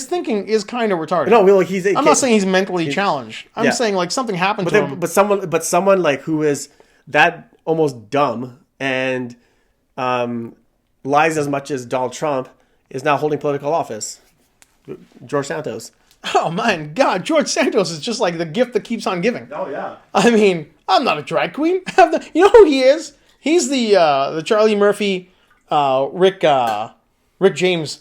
thinking is kind of retarded. No, well, I'm not saying he's mentally challenged. I'm saying like something happened to him. But someone like who is that almost dumb and lies as much as Donald Trump is now holding political office. George Santos. Oh my God, George Santos is just like the gift that keeps on giving. Oh yeah. I mean, I'm not a drag queen. You know who he is? He's the Charlie Murphy, Rick James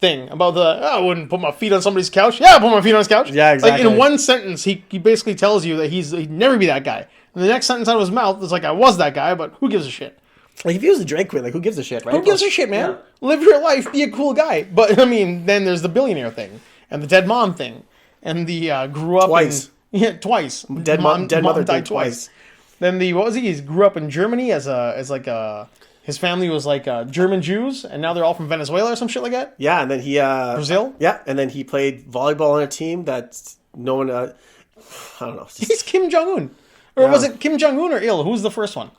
thing about I wouldn't put my feet on somebody's couch. Yeah, I put my feet on his couch. Yeah, exactly. Like in one sentence, he basically tells you that he'd never be that guy. And the next sentence out of his mouth is like, I was that guy, but who gives a shit? Like if he was a drag queen, like who gives a shit, right? Who gives a shit, man? Yeah. Live your life, be a cool guy. But I mean, then there's the billionaire thing and the dead mom thing and the grew up twice. Twice. Dead mother died twice. Then what was he? He grew up in Germany as his His family was like German Jews, and now they're all from Venezuela or some shit like that. Yeah, and then he Brazil. Yeah, and then he played volleyball on a team that's no one. I don't know. He's Kim Jong Un, or was it Kim Jong Un or Il? Who's the first one?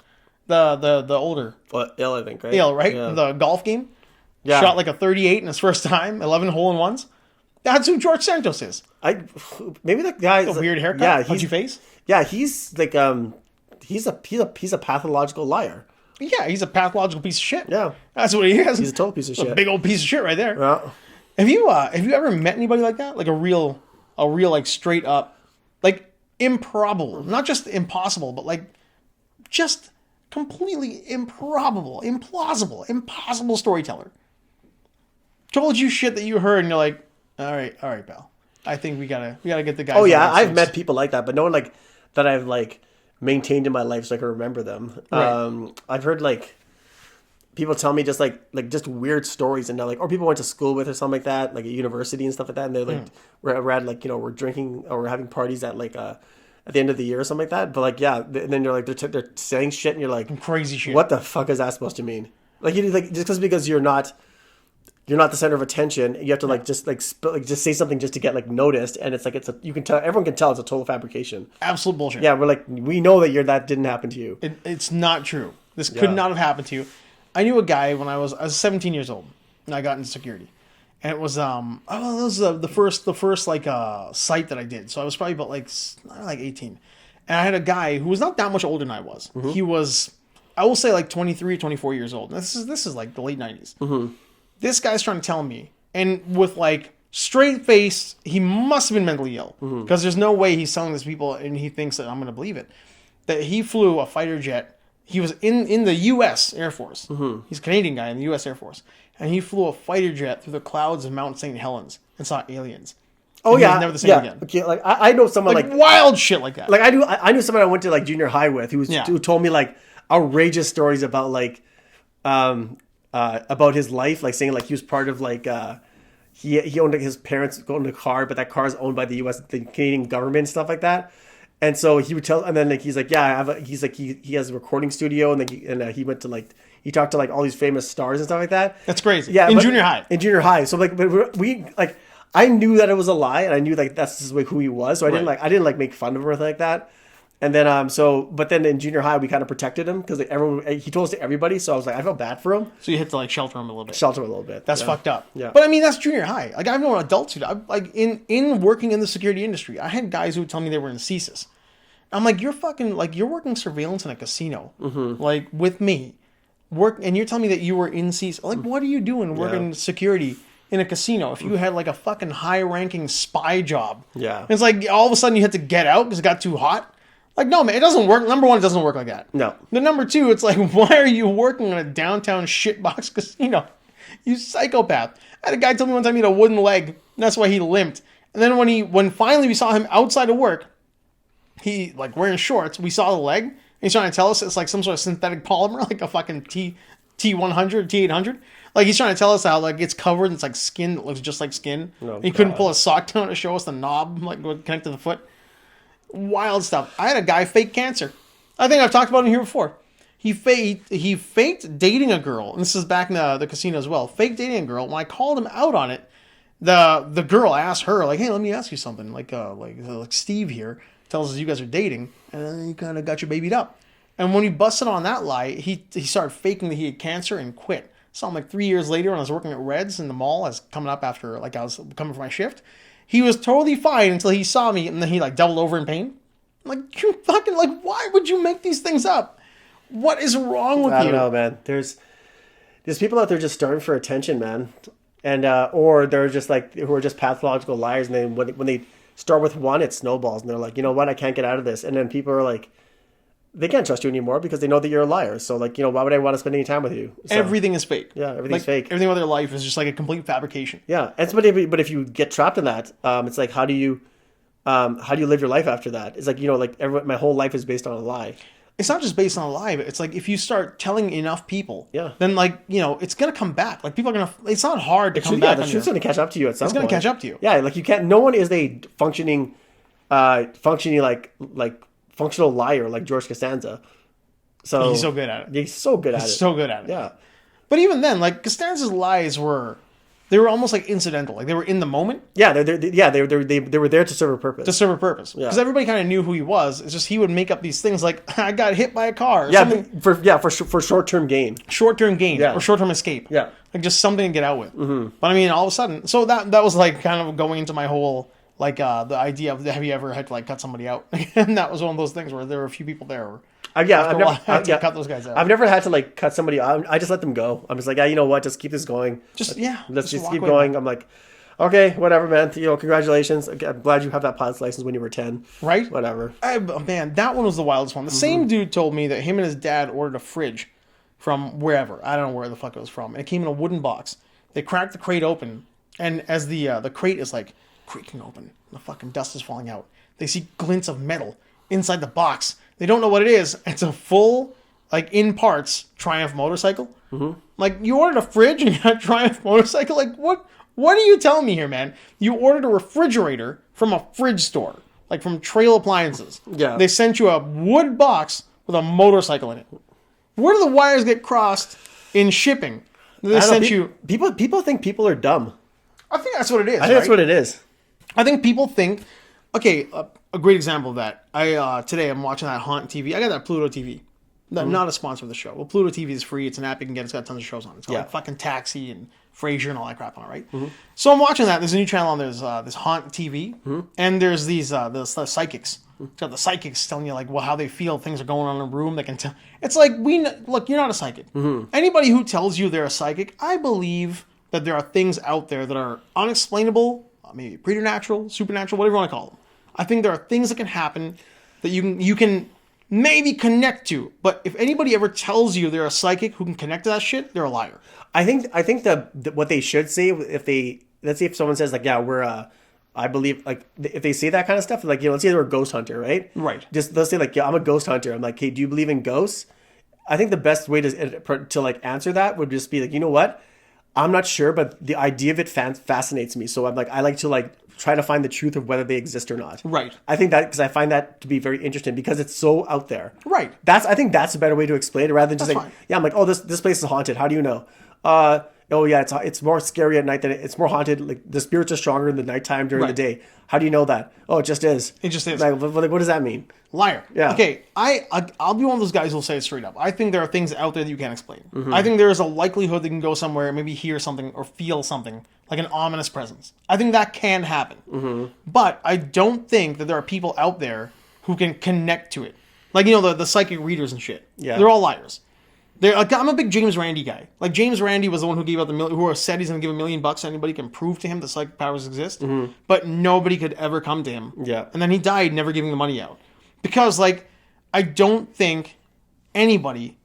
The older. Well, Il, I think, right? Il, right? Yeah. The golf game. Yeah. Shot like a 38 in his first time, 11 hole-in-ones. That's who George Santos is. Maybe the guy. A weird haircut. Yeah, punchy face. Yeah, he's like he's a pathological liar. Yeah, he's a pathological piece of shit. Yeah, that's what he is. He's a total piece of shit. A big old piece of shit right there. Yeah. Have you ever met anybody like that? Like a real like straight up, like improbable, not just impossible, but like just completely improbable, impossible storyteller. Told you shit that you heard, and you're like, all right, pal. I think we gotta get the guy. Oh yeah, I've met people like that, but no one like that I've like maintained in my life so I can remember them. Right. I've heard like people tell me just like just weird stories, and they're like, or people went to school with or something like that, like at university and stuff like that, and they're like, we're at like, we're drinking or we're having parties at like at the end of the year or something like that. But like, yeah, and then you're like they're saying shit, and you're like, crazy shit. What the fuck is that supposed to mean? Like you like just because you're not the center of attention, you have to like just say something just to get like noticed, and it's like you can tell, everyone can tell it's a total fabrication. Absolute bullshit. Yeah, we're like, we know that didn't happen to you. It's not true. This could not have happened to you. I knew a guy when I was 17 years old, and I got into security, and it was the first like site that I did. So I was probably about like 18, and I had a guy who was not that much older than I was. Mm-hmm. He was, I will say, like 23, 24 years old. And this is like the late 90s. Mm-hmm. This guy's trying to tell me, and with like straight face, he must have been mentally ill, because there's no way he's telling this people and he thinks that I'm going to believe it, that he flew a fighter jet. He was in the U.S. Air Force. Mm-hmm. He's a Canadian guy in the U.S. Air Force, and he flew a fighter jet through the clouds of Mount St. Helens and saw aliens. Oh and yeah, he was never the same again. Okay, like I know someone like wild shit like that. Like I knew someone I went to like junior high with who told me like outrageous stories about like about his life, like saying like he was part of like he owned, like, his parents owned a car, but that car is owned by the Canadian government and stuff like that. And so he would tell, and then like he's like, yeah, he's like he has a recording studio, and then he went to like he talked to like all these famous stars and stuff like that. That's crazy. Yeah, in junior high. In junior high, so like, but we like I knew that it was a lie, and I knew like that's just like who he was, so I didn't like make fun of him or anything like that. And then but then in junior high we kind of protected him because like, he told us to everybody, so I was like I felt bad for him. So you had to like shelter him a little bit. That's fucked up. Yeah. But I mean that's junior high. Like I've known adults who like in working in the security industry, I had guys who would tell me they were in CSIS. I'm like, you're working surveillance in a casino, like with me, and you're telling me that you were in CSIS. Like, what are you doing working security in a casino if you had like a fucking high-ranking spy job? Yeah, and it's like all of a sudden you had to get out because it got too hot. Like, no, man, it doesn't work. Number one, it doesn't work like that. No. The number two, it's like, why are you working in a downtown shitbox casino? You psychopath. I had a guy tell me one time he had a wooden leg, and that's why he limped. And then when finally we saw him outside of work, he, like, wearing shorts, we saw the leg, and he's trying to tell us it's like some sort of synthetic polymer, like a fucking T100, T800. Like, he's trying to tell us how, like, it's covered and it's like skin that looks just like skin. Oh, he couldn't pull a sock down to show us the knob, like, connect to the foot. Wild stuff. I had a guy fake cancer. I think I've talked about him here before. He faked dating a girl, and this is back in the casino as well. Faked dating a girl. When I called him out on it, the girl asked her, like, "Hey, let me ask you something." Like Steve here tells us you guys are dating, and then he kind of got you babied up. And when he busted on that lie, he started faking that he had cancer and quit. So I'm like 3 years later when I was working at Red's in the mall, I was coming up after like I was coming for my shift. He was totally fine until he saw me, and then he like doubled over in pain. I'm like, you fucking, like, why would you make these things up? What is wrong with you? I don't know, man. There's people out there just starving for attention, man, and or they're just like who are just pathological liars, and then when they start with one, it snowballs, and they're like, you know what, I can't get out of this, and then people are like, they can't trust you anymore because they know that you're a liar. So like, why would I want to spend any time with you? So, everything is fake. Yeah, everything's fake. Everything about their life is just like a complete fabrication. Yeah, and but if you get trapped in that, it's like how do you live your life after that? It's like my whole life is based on a lie. It's not just based on a lie, but it's like if you start telling enough people, then like it's gonna come back. Like people are gonna. It's not hard to come back. Yeah, the truth's gonna catch up to you at some point. It's gonna catch up to you. Yeah, like you can't. No one is a functioning like functional liar like George Costanza. So he's so good at it. He's so good at it. So good at it. Yeah. But even then, like Costanza's lies they were almost like incidental. Like they were in the moment. Yeah, they were there to serve a purpose. To serve a purpose. Because everybody kind of knew who he was. It's just he would make up these things like, I got hit by a car. Or something. For short-term gain. Short-term gain. Yeah. Or short-term escape. Yeah. Like just something to get out with. Mm-hmm. But I mean, all of a sudden. So that was like kind of going into my whole, like the idea of have you ever had to like cut somebody out? And that was one of those things where there were a few people there. I've never had to cut those guys out. I've never had to like cut somebody out. I just let them go. I'm just like, you know what? Just keep this going. Let's just keep going. I'm like, okay, whatever, man. Congratulations. I'm glad you have that pilot's license when you were 10. Right? Whatever. Man, that one was the wildest one. The same dude told me that him and his dad ordered a fridge from wherever. I don't know where the fuck it was from. And it came in a wooden box. They cracked the crate open, and as the crate is like creaking open, the fucking dust is falling out. They see glints of metal inside the box. They don't know what it is. It's a full, like, in parts, Triumph motorcycle. Mm-hmm. Like, you ordered a fridge and you got a Triumph motorcycle? Like, what are you telling me here, man? You ordered a refrigerator from a fridge store. Like, from Trail Appliances. Yeah. They sent you a wood box with a motorcycle in it. Where do the wires get crossed in shipping? They sent you... People think people are dumb. I think that's what it is, I think that's what it is. I think people think... Okay, a great example of that. Today I'm watching that Haunt TV. I got that Pluto TV. Not a sponsor of the show. Well, Pluto TV is free. It's an app you can get. It's got tons of shows on it. It's got like fucking Taxi and Frasier and all that crap on it, right? Mm-hmm. So I'm watching that. There's a new channel on. There's this Haunt TV, and there's these the psychics. It's got the psychics telling you like how they feel things are going on in a room. They can tell. It's like look, you're not a psychic. Mm-hmm. Anybody who tells you they're a psychic, I believe that there are things out there that are unexplainable, maybe preternatural, supernatural, whatever you want to call them. I think there are things that can happen that you can maybe connect to. But if anybody ever tells you they're a psychic who can connect to that shit, they're a liar. I think that what they should say let's say if someone says like, yeah, we're I believe like if they say that kind of stuff, like, let's say they're a ghost hunter, right? Right. Just let's say like, yeah, I'm a ghost hunter. I'm like, hey, do you believe in ghosts? I think the best way to like answer that would just be like, you know what? I'm not sure, but the idea of it fascinates me. So I'm like, I like to like try to find the truth of whether they exist or not. Right. I think that because I find that to be very interesting because it's so out there. Right. I think that's a better way to explain it rather than just like, yeah, I'm like, oh, this place is haunted. How do you know? Oh yeah, it's more scary at night than it's more haunted. Like the spirits are stronger in the nighttime during the day. How do you know that? Oh, it just is. It just is. Like, what does that mean? Liar. Yeah. Okay, I'll be one of those guys who'll say it straight up. I think there are things out there that you can't explain. Mm-hmm. I think there is a likelihood that you can go somewhere and maybe hear something or feel something, like an ominous presence. I think that can happen. Mm-hmm. But I don't think that there are people out there who can connect to it. Like, the psychic readers and shit. Yeah. They're all liars. I'm a big James Randi guy. Like, James Randi was the one who gave out who said he's going to give $1 million to anybody can prove to him that psychic powers exist. Mm-hmm. But nobody could ever come to him. Yeah. And then he died never giving the money out. Because, like, I don't think anybody...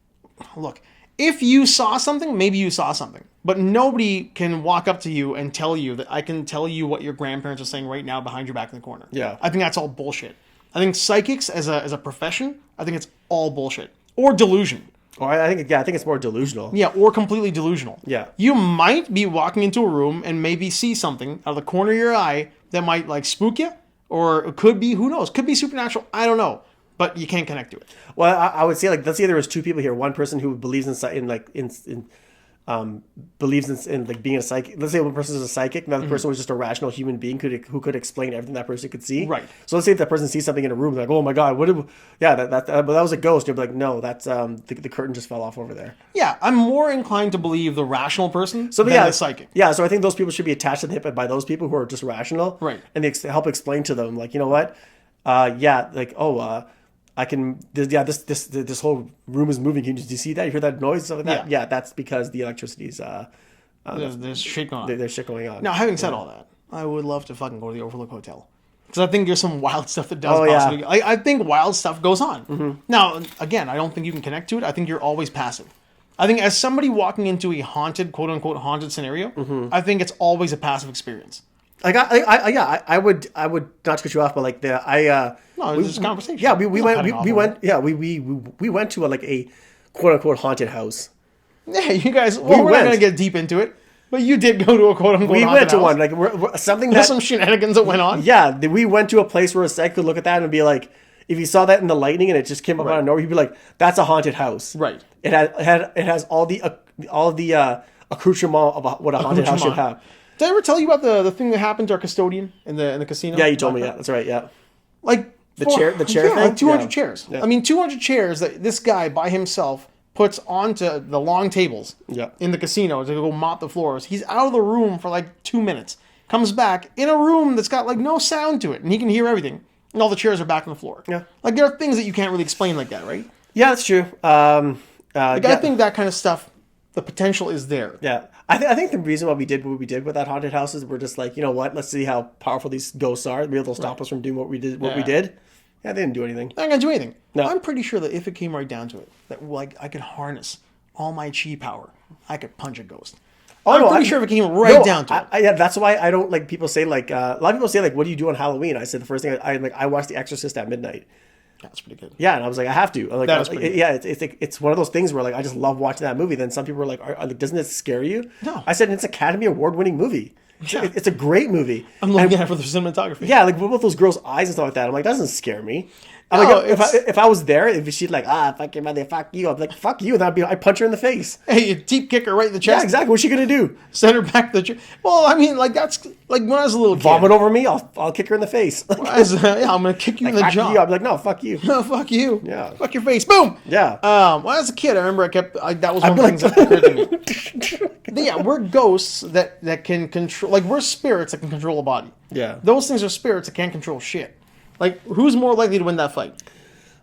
Look, if you saw something, maybe you saw something. But nobody can walk up to you and tell you that I can tell you what your grandparents are saying right now behind your back in the corner. Yeah. I think that's all bullshit. I think psychics as a profession, I think it's all bullshit. Or delusion. Or I think it's more delusional. Yeah, or completely delusional. Yeah. You might be walking into a room and maybe see something out of the corner of your eye that might like spook you, or it could be, who knows, could be supernatural. I don't know, but you can't connect to it. Well, I would say like let's say there was two people here. One person who believes believes in like being a psychic. Let's say one person is a psychic, another person was just a rational human being who could explain everything that person could see. Right. So let's say if that person sees something in a room, like, oh my god, that was a ghost. You'll be like, no, that's the curtain just fell off over there. Yeah, I'm more inclined to believe the rational person than the psychic. Yeah, so I think those people should be attached to the hip by those people who are just rational. Right. And they help explain to them, like, you know what, I can. This whole room is moving. Do you see that? You hear that noise? Stuff like that? Yeah, that's because the electricity's. There's shit going on. There's shit going on. Now, having said all that, I would love to fucking go to the Overlook Hotel because I think there's some wild stuff that does. Possibly. Yeah. I think wild stuff goes on. Mm-hmm. Now, again, I don't think you can connect to it. I think you're always passive. I think as somebody walking into a haunted, quote unquote, haunted scenario, I think it's always a passive experience. Like I would not to cut you off, but like no, it's just conversation. Yeah, we went to a quote unquote haunted house. Yeah, you guys. Well, we're not gonna get deep into it, but you did go to a quote unquote. We haunted went to house. one, like something there's some shenanigans that went on. Yeah, we went to a place where a psych could look at that and be like, if you saw that in the lightning and it just came up out of nowhere, you'd be like, "That's a haunted house." Right. It has all the accoutrement of what a haunted house should have. Did I ever tell you about the thing that happened to our custodian in the casino? Yeah, you told me. Yeah, that's right. Yeah. Like the chair thing? Like 200 chairs. Yeah. I mean, 200 chairs that this guy by himself puts onto the long tables in the casino to go mop the floors. He's out of the room for like 2 minutes. Comes back in a room that's got like no sound to it, and he can hear everything. And all the chairs are back on the floor. Yeah. Like there are things that you can't really explain like that, right? Yeah, that's true. I think that kind of stuff, the potential is there. Yeah. I think the reason why we did what we did with that haunted house is we're just like, you know what? Let's see how powerful these ghosts are. Maybe they'll stop us from doing what we did. Yeah, they didn't do anything. They're not going to do anything. No. I'm pretty sure that if it came right down to it, that like I could harness all my chi power, I could punch a ghost. I'm pretty sure if it came down to it. Yeah, that's why I don't like people say like a lot of people say like, what do you do on Halloween? I said the first thing I watched The Exorcist at midnight. That's pretty good. Yeah, and I was like, I have to. Like, that is pretty good. Yeah, it's one of those things where like I just love watching that movie. Then some people were like, doesn't it scare you? No. I said it's Academy Award winning movie. Yeah. It's a great movie. I'm looking at it for the cinematography. Yeah, like with those girls' eyes and stuff like that. I'm like, that doesn't scare me. Like, if I was there, if she'd like, fuck your mother, fuck you, I'd be like, fuck you, and I'd punch her in the face. Hey, you deep kick her right in the chest. Yeah, exactly. What's she gonna do? Send her back to the chair. Well, I mean, like that's like when I was a little kid. Vomit over me, I'll kick her in the face. I'm gonna kick you in the jaw. I'd be like, no, fuck you. No, fuck you. Yeah. Fuck your face. Boom. Yeah. When I was a kid, I remember that was one of the things that occurred to me. Yeah, we're ghosts that can control, like we're spirits that can control a body. Yeah. Those things are spirits that can't control shit. Like, who's more likely to win that fight?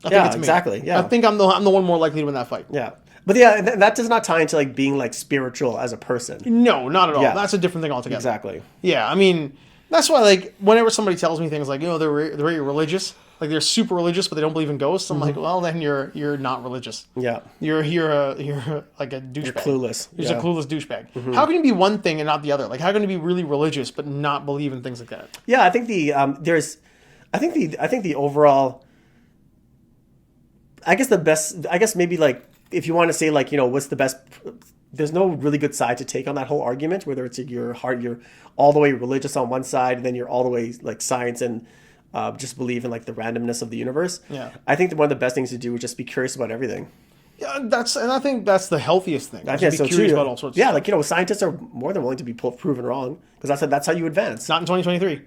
I think it's me. Exactly. Yeah. I think I'm the one more likely to win that fight. Yeah. But yeah, that does not tie into like being like spiritual as a person. No, not at all. Yeah. That's a different thing altogether. Exactly. Yeah, I mean, that's why like whenever somebody tells me things like, they're very religious, like they're super religious but they don't believe in ghosts, I'm like, well, then you're not religious. Yeah. You're like a douchebag. You're clueless. You're just a clueless douchebag. Mm-hmm. How can you be one thing and not the other? Like how can you be really religious but not believe in things like that? Yeah, I think the overall, I guess maybe like if you want to say like, what's the best, there's no really good side to take on that whole argument, whether it's you're all the way religious on one side and then you're all the way like science and just believe in like the randomness of the universe. Yeah. I think that one of the best things to do is just be curious about everything. Yeah, I think that's the healthiest thing. I think be curious about all sorts of stuff. Like, scientists are more than willing to be proven wrong because that's how you advance. Not in 2023.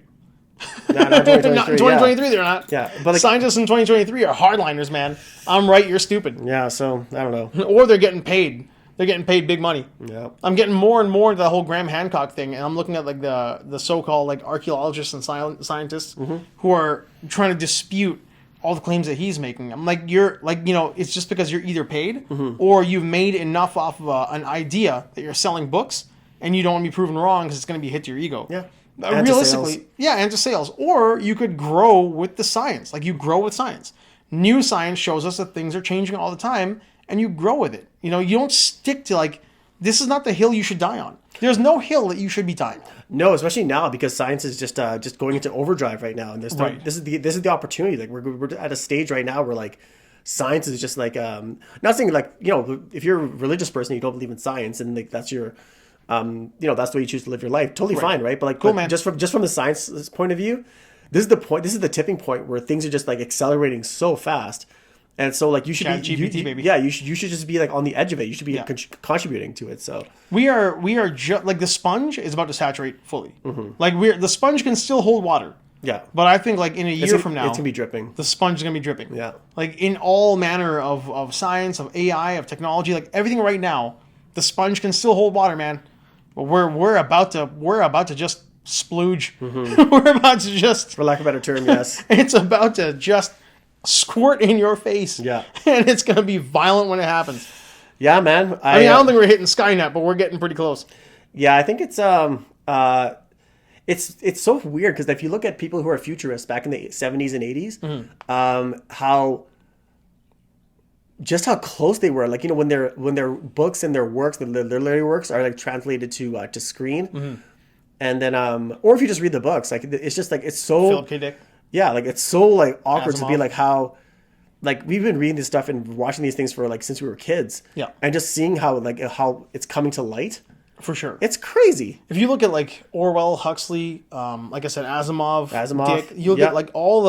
Not in 2023. Not in 2023, they're not. Yeah, but like, scientists in 2023 are hardliners, man. I'm right, you're stupid. Yeah, so I don't know. Or they're getting paid. They're getting paid big money. Yeah. I'm getting more and more into the whole Graham Hancock thing, and I'm looking at like the so-called like archaeologists and scientists who are trying to dispute all the claims that he's making. I'm like, it's just because you're either paid or you've made enough off of an idea that you're selling books, and you don't want to be proven wrong because it's going to be a hit to your ego. Yeah. Realistically, and to sales. Or you could grow with the science. Like you grow with science. New science shows us that things are changing all the time, and you grow with it. You don't stick to like, this is not the hill you should die on. There's no hill that you should be dying on. No, especially now because science is just going into overdrive right now, and this is the opportunity. Like we're at a stage right now where like science is just like not saying like if you're a religious person you don't believe in science and like that's your that's the way you choose to live your life. Totally fine, right? But like, cool, man. Just from the science point of view, this is the point. This is the tipping point where things are just like accelerating so fast, and so like you should be GPT, baby. Yeah, you should just be like on the edge of it. You should be contributing to it. So we are just like the sponge is about to saturate fully. Like the sponge can still hold water. Yeah, but I think like in a year from now, it's gonna be dripping. The sponge is gonna be dripping. Yeah, like in all manner of science, of AI, of technology, like everything right now, the sponge can still hold water, man. But we're about to just splooge. We're about to just, for lack of a better term, yes. It's about to just squirt in your face. Yeah, and it's gonna be violent when it happens. Yeah, man. I mean, I don't think we're hitting Skynet, but we're getting pretty close. Yeah, I think it's so weird because if you look at people who are futurists back in the 70s and 80s, how close they were, like when their books and their works, their literary works are like translated to screen, and then or if you just read the books, like it's just like it's so Philip K. Dick. Yeah, like it's so like awkward to be like how like we've been reading this stuff and watching these things for like since we were kids, yeah, and just seeing how it's coming to light, For sure. It's crazy. If you look at like Orwell, Huxley, like I said, Asimov, Dick, you'll yep. get like all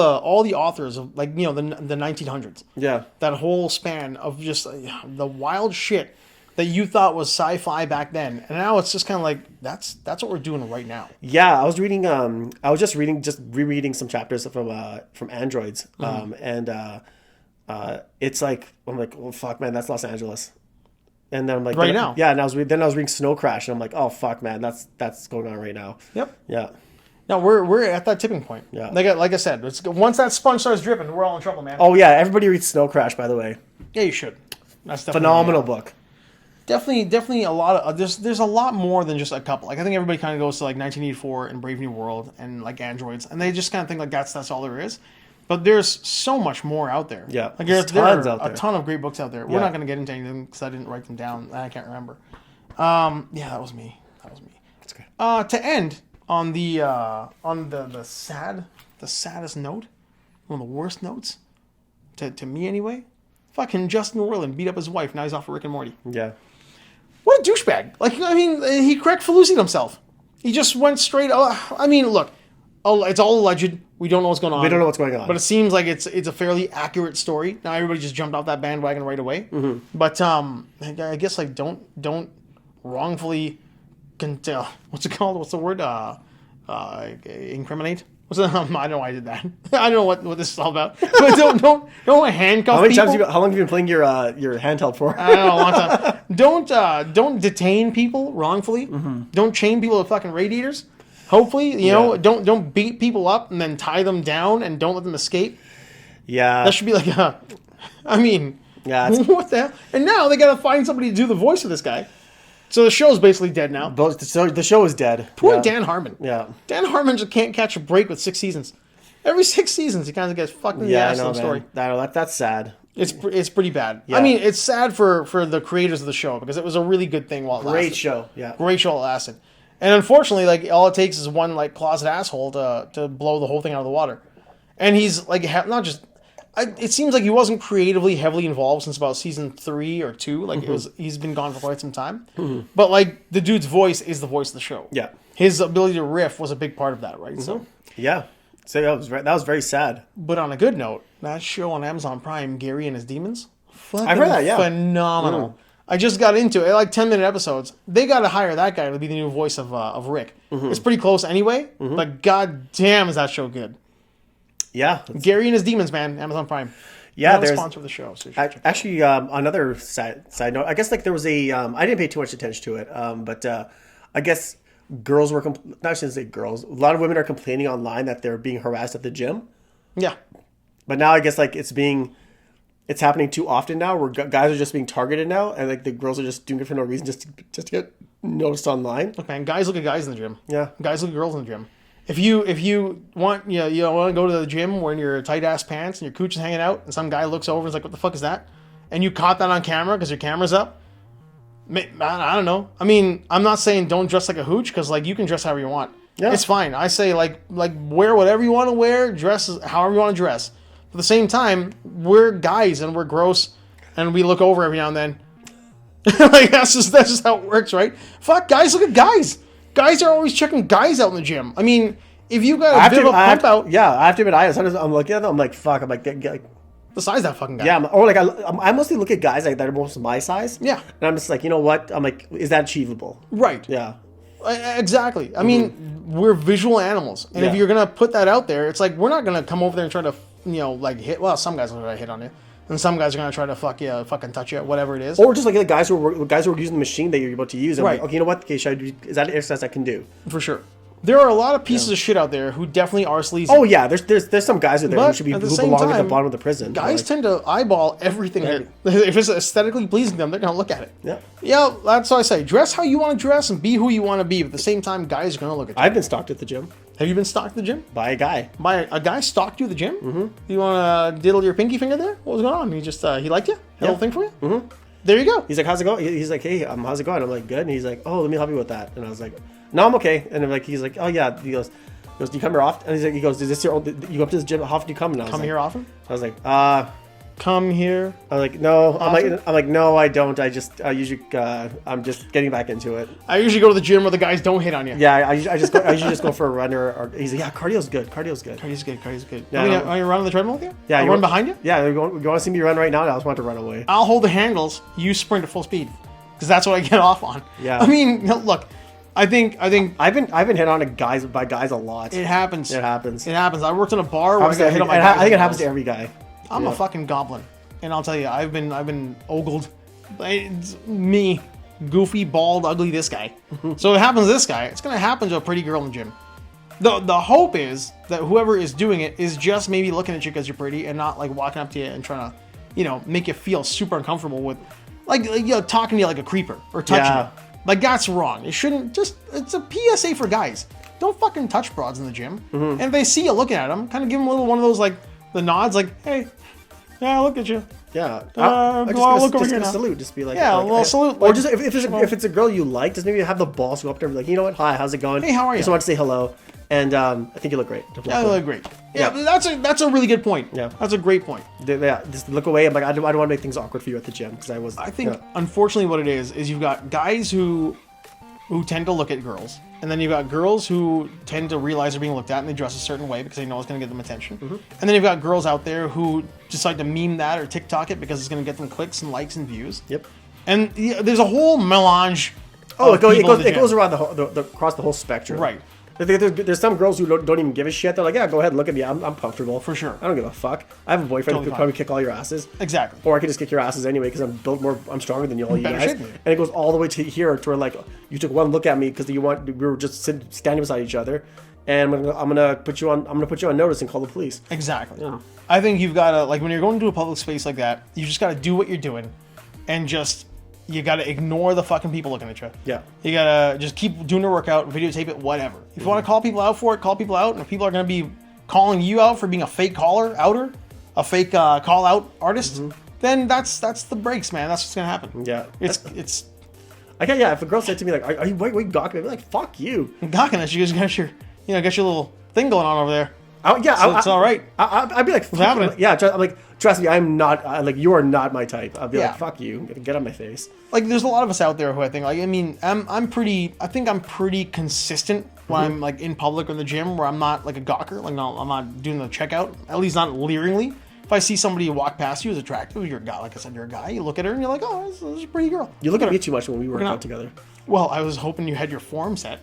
the authors of like, you know, the 1900s. Yeah. That whole span of just the wild shit that you thought was sci-fi back then, and now it's just kind of like that's what we're doing right now. Yeah, I was just rereading some chapters from Androids, and it's like I'm like, well, fuck, man, that's Los Angeles, and then I'm like, right now, yeah, and I was reading Snow Crash, and I'm like, oh fuck, man, that's going on right now. Yep. Yeah. No, we're at that tipping point. Yeah. Like I said, once that sponge starts dripping, we're all in trouble, man. Oh yeah, everybody reads Snow Crash, by the way. Yeah, you should. That's definitely phenomenal book. Definitely a lot of there's a lot more than just a couple. Like I think everybody kind of goes to like 1984 and Brave New World and like Androids, and they just kind of think like that's all there is. But there's so much more out there. Yeah, like there are a ton of great books out there. We're not going to get into anything because I didn't write them down and I can't remember. Yeah, that was me. That's good. To end on the saddest note, one of the worst notes, to me anyway. Fucking Justin Roiland beat up his wife. Now he's off of Rick and Morty. Yeah. What a douchebag. Like, I mean, he correct Feluci'd himself. He just went straight... I mean, look, it's all alleged. We don't know what's going on. We don't know what's going on. But it seems like it's a fairly accurate story. Now everybody just jumped off that bandwagon right away. Mm-hmm. But I guess, like, don't wrongfully... what's it called? What's the word? Incriminate? I don't know why I did that. I don't know what this is all about. But don't handcuff people. How long have you been playing your handheld for? I don't know, a long time. Don't detain people wrongfully. Mm-hmm. Don't chain people to fucking radiators. Hopefully, you know, don't beat people up and then tie them down and don't let them escape. Yeah. That should be like I mean, yeah, what the hell? And now they got to find somebody to do the voice of this guy. So the show's basically dead now. So the show is dead. Poor Dan Harmon. Yeah. Dan Harmon just can't catch a break with 6 seasons. Every 6 seasons, he kind of gets fucked in the ass in the story. That's sad. It's pretty bad. Yeah. I mean, it's sad for the creators of the show because it was a really good thing while it lasted. Great show. Yeah. Great show while it lasted. And unfortunately, like all it takes is one like closet asshole to blow the whole thing out of the water. And he's like not just. It seems like he wasn't creatively heavily involved since about season 3 or 2. Like he's been gone for quite some time. Mm-hmm. But like the dude's voice is the voice of the show. Yeah, his ability to riff was a big part of that, right? Mm-hmm. So yeah, so that was very sad. But on a good note, that show on Amazon Prime, Gary and His Demons, I've heard that. Yeah, phenomenal. Mm. I just got into it, like 10-minute episodes. They got to hire that guy to be the new voice of Rick. Mm-hmm. It's pretty close anyway, but god damn is that show good. Yeah, Gary and His Demons, man, Amazon Prime. Yeah, they're a sponsor of the show. So actually, another side note. I guess like there was a. I didn't pay too much attention to it, but I guess girls were. I shouldn't say girls. A lot of women are complaining online that they're being harassed at the gym. Yeah, but now I guess like it's happening too often now, where guys are just being targeted now, and like the girls are just doing it for no reason, just to get noticed online. Look, man, guys look at guys in the gym. Yeah, guys look at girls in the gym. If you want you want to go to the gym wearing your tight ass pants and your cooch is hanging out, and some guy looks over and is like, "What the fuck is that?" and you caught that on camera because your camera's up, I don't know. I mean, I'm not saying don't dress like a hooch because like you can dress however you want. Yeah. It's fine. I say like wear whatever you want to wear, dress however you want to dress. At the same time, we're guys and we're gross, and we look over every now and then. Like that's just how it works, right? Fuck, guys look at guys. Guys are always checking guys out in the gym. I mean, if you got a bit of a pump out... Yeah, I have to admit, I'm looking at them, I'm like, fuck, I'm like... the size of that fucking guy. Yeah, or like, I mostly look at guys like that are most my size. Yeah. And I'm just like, you know what? I'm like, is that achievable? Right. Yeah. Exactly. I mean, we're visual animals. And if you're going to put that out there, it's like, we're not going to come over there and try to, like hit... Well, some guys are going to hit on you. And some guys are going to try to fucking touch you, whatever it is. Or just like the guys who are using the machine that you're about to use. And right. Like, okay, you know what? Okay, is that an exercise I can do? For sure. There are a lot of pieces of shit out there who definitely are sleazy. Oh yeah, there's some guys out there who should be who belong at the bottom of the prison. Guys tend to eyeball everything. Right. If it's aesthetically pleasing them, they're gonna look at it. Yeah. Yeah, that's what I say. Dress how you want to dress and be who you want to be. But at the same time, guys are gonna look at you. I've been stalked at the gym. Have you been stalked at the gym? By a guy. By a guy stalked you at the gym? Mm-hmm. You want to diddle your pinky finger there? What was going on? He just he liked you? Had a little thing for you? Mm-hmm. There you go. He's like, how's it going? He's like, hey, how's it going? I'm like, good. And he's like, oh, let me help you with that. And I was like, no, I'm okay. And I'm like, he's like, oh yeah. He goes, do you come here often? And he goes, is this your old, you go up to this gym? How often do you come? And I was come like, here often? I was like, come here? I'm like, no. I'm like, no, I don't. I'm just getting back into it. I usually go to the gym where the guys don't hit on you. Yeah, I usually just go for a run or he's like, yeah, cardio's good. Cardio's good. Yeah, are you running the treadmill with you? Yeah, I'll run behind you? Yeah, you want to see me run right now? I just want to run away. I'll hold the handles. You sprint at full speed. Because that's what I get off on. Yeah. I mean, look, I think I've been hit on by guys a lot. It happens. I worked in a bar where I got hit on by guys. I think it happens to every guy. I'm a fucking goblin, and I'll tell you, I've been ogled. It's me, goofy, bald, ugly, this guy. So it happens to this guy. It's gonna happen to a pretty girl in the gym. The hope is that whoever is doing it is just maybe looking at you because you're pretty and not like walking up to you and trying to, make you feel super uncomfortable with, like talking to you like a creeper or touching you. Like, that's wrong. It shouldn't it's a PSA for guys. Don't fucking touch broads in the gym. And if they see you looking at them, kind of give them one of those, like, the nods, like, hey, yeah, look at you. Yeah. Look over here now. Salute. Just be like, yeah, a little salute. Or just, if it's a girl you like, just maybe have the balls go up there and be like, you know what? Hi, how's it going? Hey, how are you? Just want to say hello. And I think you look great. Yeah, you look great. Yeah, that's a really good point. Yeah, that's a great point. Yeah, just look away. I'm like, I don't want to make things awkward for you at the gym because I think unfortunately what it is you've got guys who tend to look at girls, and then you've got girls who tend to realize they're being looked at and they dress a certain way because they know it's going to get them attention. And then you've got girls out there who decide to meme that or TikTok it because it's going to get them clicks and likes and views. Yep. And there's a whole melange. Oh, it goes around across the whole spectrum. Right. There's some girls who don't even give a shit. They're like, yeah, go ahead, look at me. I'm comfortable. For sure. I don't give a fuck. I have a boyfriend who could probably kick all your asses. Exactly. Or I could just kick your asses anyway because I'm stronger than all you guys. And it goes all the way to here to where, like, you took one look at me because we were just standing beside each other, and I'm gonna put you on notice and call the police. Exactly. Yeah. I think you've got to, like, when you're going to a public space like that, you just got to do what you're doing, and you gotta ignore the fucking people looking at you. Yeah. You gotta just keep doing your workout, videotape it, whatever. If you want to call people out for it, call people out. And if people are gonna be calling you out for being a fake outer, a fake call out artist, then that's the breaks, man. That's what's gonna happen. Yeah. It's. If a girl said to me like, "Are you gawking?" I'd be like, "Fuck you." Gawking at you, just got your little thing going on over there. Oh yeah, so it's all right. I'd be like, "What's happening?" Yeah, I'm like, trust me, I'm not like you are not my type. I'd be like, "Fuck you, get on my face." Like, there's a lot of us out there who I think, like, I mean, I'm pretty consistent when I'm like in public or in the gym, where I'm not like a gawker, like I'm not doing the checkout, at least not leeringly. If I see somebody walk past you who's attractive, you're a guy. Like I said, you're a guy. You look at her and you're like, oh, this is a pretty girl. You look at me too much when we work out together. Well, I was hoping you had your form set.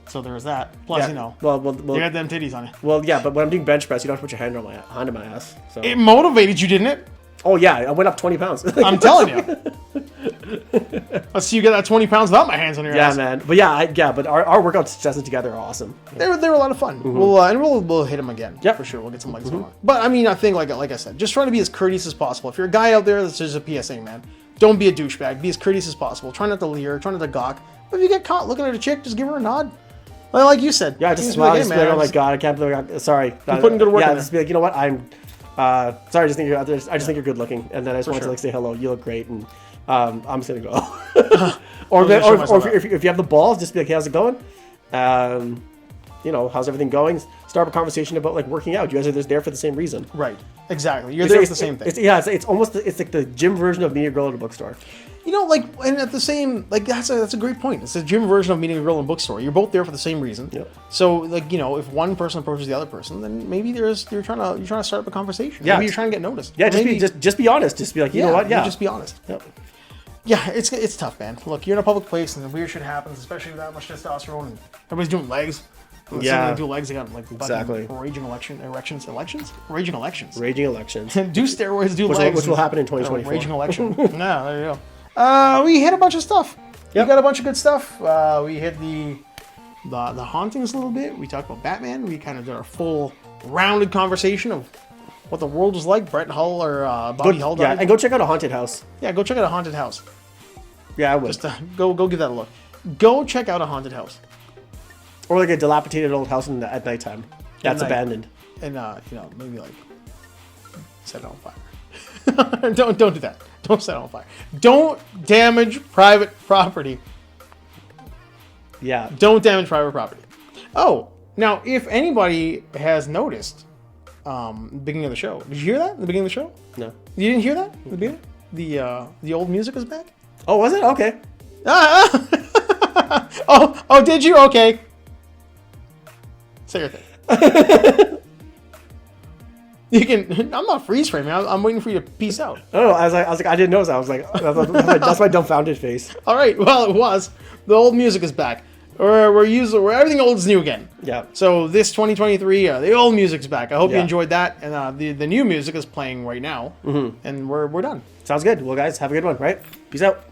So there was that. Plus, well, you had them titties on you. Well, yeah, but when I'm doing bench press, you don't have to put your hand on my ass. So. It motivated you, didn't it? Oh, yeah. I went up 20 pounds. I'm telling you. Let's see you get that 20 pounds without my hands on your ass. Yeah, man. But but our workout sessions together are awesome. They were a lot of fun. We'll hit them again. Yeah, for sure. We'll get some legs going on. But I mean, I think like I said, just try to be as courteous as possible. If you're a guy out there, this is a PSA, man. Don't be a douchebag. Be as courteous as possible. Try not to leer. Try not to gawk. But if you get caught looking at a chick, just give her a nod. Like you said. Yeah, just smile. Just be like, oh my god, I can't believe I'm sorry. You're putting good work in there. Just be like, you know what, I'm sorry, I just think you're good looking, and then I just want to like say hello. You look great, and I'm just gonna go. or if you have the balls, just be like, hey, how's it going? How's everything going? Start a conversation about like working out. You guys are just there for the same reason. Right. Exactly. You're there for the same thing. It's almost like the gym version of meeting a girl at a bookstore. And at the same, like, that's a great point. It's a gym version of meeting a girl in a bookstore. You're both there for the same reason. Yep. So, if one person approaches the other person, then maybe you're trying to start up a conversation. Yeah. Maybe you're trying to get noticed. Yeah. Just be honest. Just be like, you know what? Yeah. Just be honest. Yep. Yeah. It's tough, man. Look, you're in a public place and weird shit happens, especially with that much testosterone, and everybody's doing legs. They do legs. They got like raging erections. Raging elections. Do steroids. Do legs. Which will happen in 2024. Raging election. No, there you go. We hit a bunch of stuff. Yep. We got a bunch of good stuff. We hit the hauntings a little bit. We talked about Batman. We kind of did our full rounded conversation of what the world was like. Brett Hull or Bobby Hull. Yeah, and go check out a haunted house. Yeah, go check out a haunted house. Yeah, I would. Just go give that a look. Go check out a haunted house. Or like a dilapidated old house at nighttime that's abandoned. And maybe like set it on fire. Don't do that. Don't set it on fire. Don't damage private property. Yeah. Don't damage private property. Oh, now if anybody has noticed, beginning of the show. Did you hear that at the beginning of the show? No. You didn't hear that at the beginning? The old music is back? Oh, was it? Okay. Oh, did you? Okay. Say your thing. You can. I'm not freeze framing. I'm waiting for you to peace out. Oh, I was like, I didn't notice. I was like, that's my dumbfounded face. All right. Well, it was. The old music is back. We're everything old is new again. Yeah. So this 2023, the old music's back. I hope you enjoyed that. And the new music is playing right now. Mm-hmm. And we're done. Sounds good. Well, guys, have a good one. Right? Peace out.